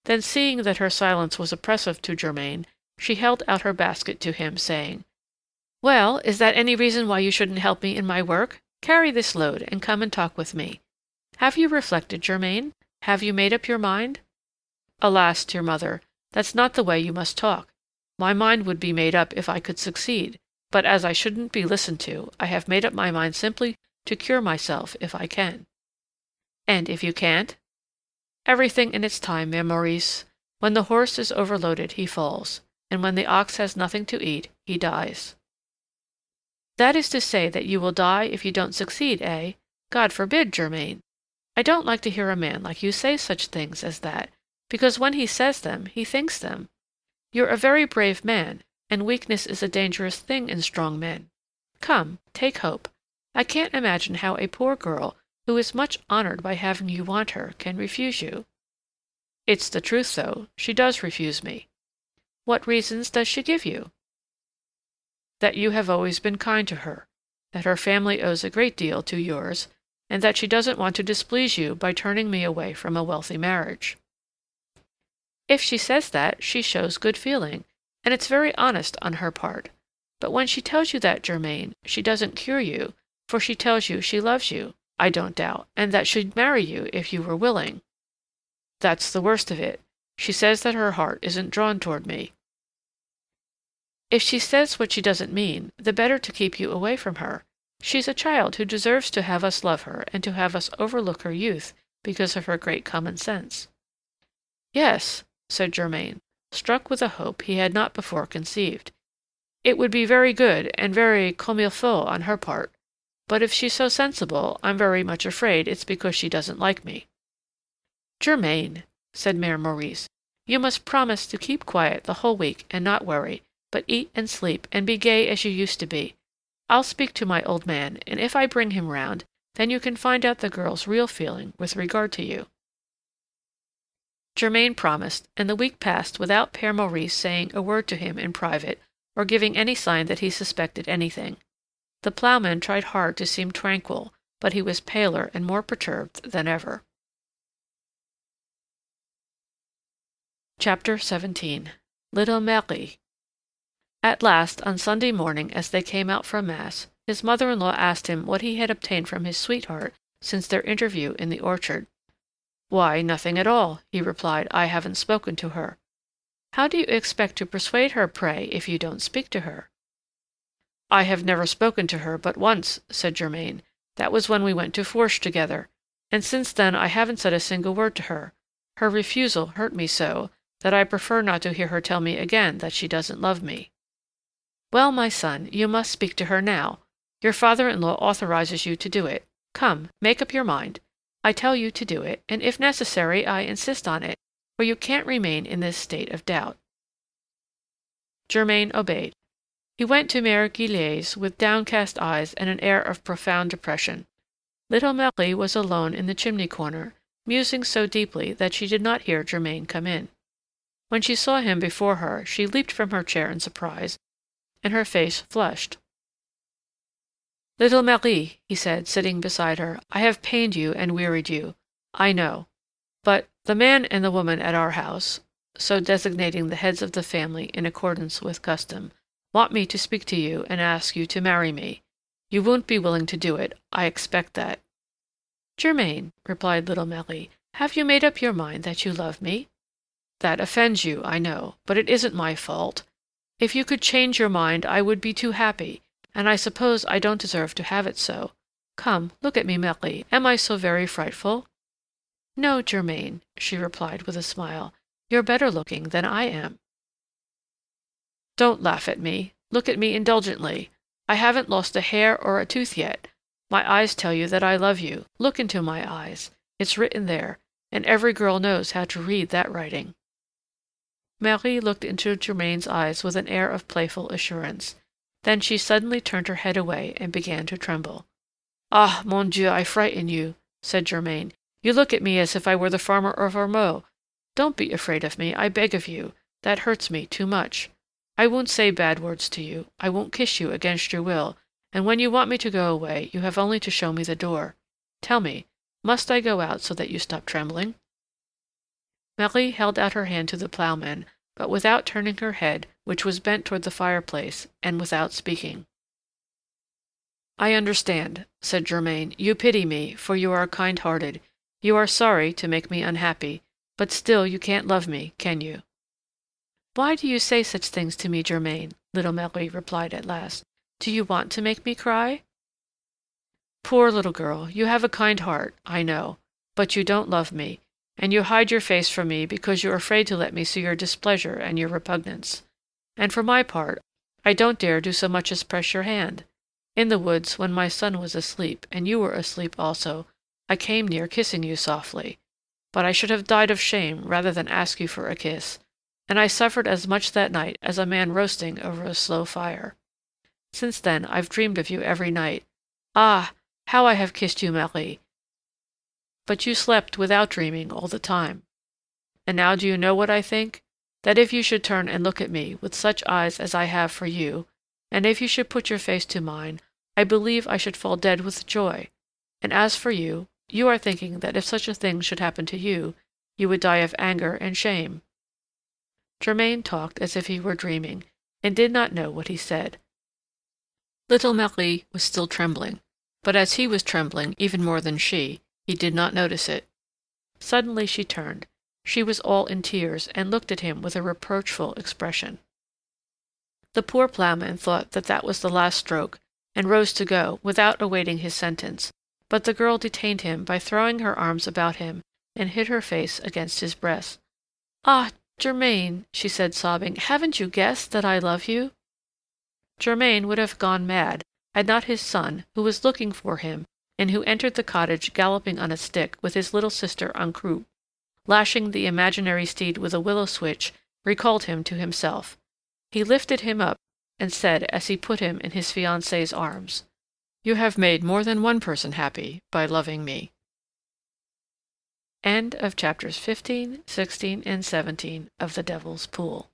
Then, seeing that her silence was oppressive to Germain, she held out her basket to him, saying, "Well, is that any reason why you shouldn't help me in my work? Carry this load, and come and talk with me. Have you reflected, Germain? Have you made up your mind?" "Alas, dear mother, that's not the way you must talk. My mind would be made up if I could succeed, but as I shouldn't be listened to, I have made up my mind simply to cure myself if I can." "And if you can't?" "Everything in its time, Mère Maurice. When the horse is overloaded, he falls, and when the ox has nothing to eat, he dies." "That is to say that you will die if you don't succeed, eh? God forbid, Germain! I don't like to hear a man like you say such things as that, because when he says them, he thinks them. You're a very brave man, and weakness is a dangerous thing in strong men. Come, take hope. I can't imagine how a poor girl, who is much honored by having you want her, can refuse you." "It's the truth, though. She does refuse me." "What reasons does she give you?" "That you have always been kind to her, that her family owes a great deal to yours, and that she doesn't want to displease you by turning me away from a wealthy marriage." "If she says that, she shows good feeling, and it's very honest on her part. But when she tells you that, Germain, she doesn't cure you, for she tells you she loves you, I don't doubt, and that she'd marry you if you were willing." "That's the worst of it. She says that her heart isn't drawn toward me." "If she says what she doesn't mean, the better to keep you away from her. She's a child who deserves to have us love her and to have us overlook her youth because of her great common sense." "Yes," said Germain, struck with a hope he had not before conceived. "It would be very good and very comme il faut on her part. But if she's so sensible, I'm very much afraid it's because she doesn't like me." "Germain," said Mère Maurice, "you must promise to keep quiet the whole week and not worry, but eat and sleep and be gay as you used to be. I'll speak to my old man, and if I bring him round, then you can find out the girl's real feeling with regard to you." Germain promised, and the week passed without Père Maurice saying a word to him in private or giving any sign that he suspected anything. The ploughman tried hard to seem tranquil, but he was paler and more perturbed than ever. Chapter 17. Little Marie. At last, on Sunday morning, as they came out from mass, his mother-in-law asked him what he had obtained from his sweetheart since their interview in the orchard. "Why, nothing at all," he replied. "I haven't spoken to her." How do you expect to persuade her, pray, if you don't speak to her?" "I have never spoken to her but once," said Germain. "That was when we went to Fourche together, and since then I haven't said a single word to her. Her refusal hurt me so, that I prefer not to hear her tell me again that she doesn't love me." "Well, my son, you must speak to her now. Your father-in-law authorizes you to do it. Come, make up your mind. I tell you to do it, and if necessary, I insist on it, for you can't remain in this state of doubt." Germain obeyed. He went to Mère Guillette's with downcast eyes and an air of profound depression. Little Marie was alone in the chimney corner, musing so deeply that she did not hear Germain come in. When she saw him before her, she leaped from her chair in surprise, and her face flushed. "Little Marie," he said, sitting beside her, "I have pained you and wearied you, I know. But the man and the woman at our house," so designating the heads of the family in accordance with custom, "want me to speak to you and ask you to marry me. You won't be willing to do it, I expect that." "Germain," replied little Marie, "have you made up your mind that you love me?" "That offends you, I know, but it isn't my fault. If you could change your mind, I would be too happy, and I suppose I don't deserve to have it so. Come, look at me, Marie. Am I so very frightful?" "No, Germain," she replied with a smile. "You're better looking than I am." "Don't laugh at me. Look at me indulgently. I haven't lost a hair or a tooth yet. My eyes tell you that I love you. Look into my eyes. It's written there, and every girl knows how to read that writing." Marie looked into Germain's eyes with an air of playful assurance. Then she suddenly turned her head away and began to tremble. "Ah, mon Dieu, I frighten you," said Germain. "You look at me as if I were the farmer of Ormeaux. Don't be afraid of me, I beg of you. That hurts me too much. I won't say bad words to you. I won't kiss you against your will, and when you want me to go away, you have only to show me the door. Tell me, must I go out so that you stop trembling?" Marie held out her hand to the ploughman, but without turning her head, which was bent toward the fireplace, and without speaking. "I understand," said Germain. "You pity me, for you are kind-hearted. You are sorry to make me unhappy, but still you can't love me, can you?" "Why do you say such things to me, Germain?" little Marie replied at last. "Do you want to make me cry?" "Poor little girl, you have a kind heart, I know, but you don't love me, and you hide your face from me because you're afraid to let me see your displeasure and your repugnance. And for my part, I don't dare do so much as press your hand. In the woods, when my son was asleep, and you were asleep also, I came near kissing you softly, but I should have died of shame rather than ask you for a kiss, and I suffered as much that night as a man roasting over a slow fire. Since then I've dreamed of you every night. Ah! how I have kissed you, Marie! But you slept without dreaming all the time. And now do you know what I think? That if you should turn and look at me with such eyes as I have for you, and if you should put your face to mine, I believe I should fall dead with joy. And as for you, you are thinking that if such a thing should happen to you, you would die of anger and shame." Germain talked as if he were dreaming, and did not know what he said. Little Marie was still trembling, but as he was trembling even more than she, he did not notice it. Suddenly she turned. She was all in tears, and looked at him with a reproachful expression. The poor ploughman thought that that was the last stroke, and rose to go, without awaiting his sentence, but the girl detained him by throwing her arms about him, and hid her face against his breast. "Ah, Germain," she said, sobbing, "haven't you guessed that I love you?" Germain would have gone mad, had not his son, who was looking for him, and who entered the cottage galloping on a stick with his little sister en croupe, lashing the imaginary steed with a willow switch, recalled him to himself. He lifted him up, and said, as he put him in his fiancée's arms, "You have made more than one person happy by loving me." End of chapters 15, 16, and 17 of The Devil's Pool.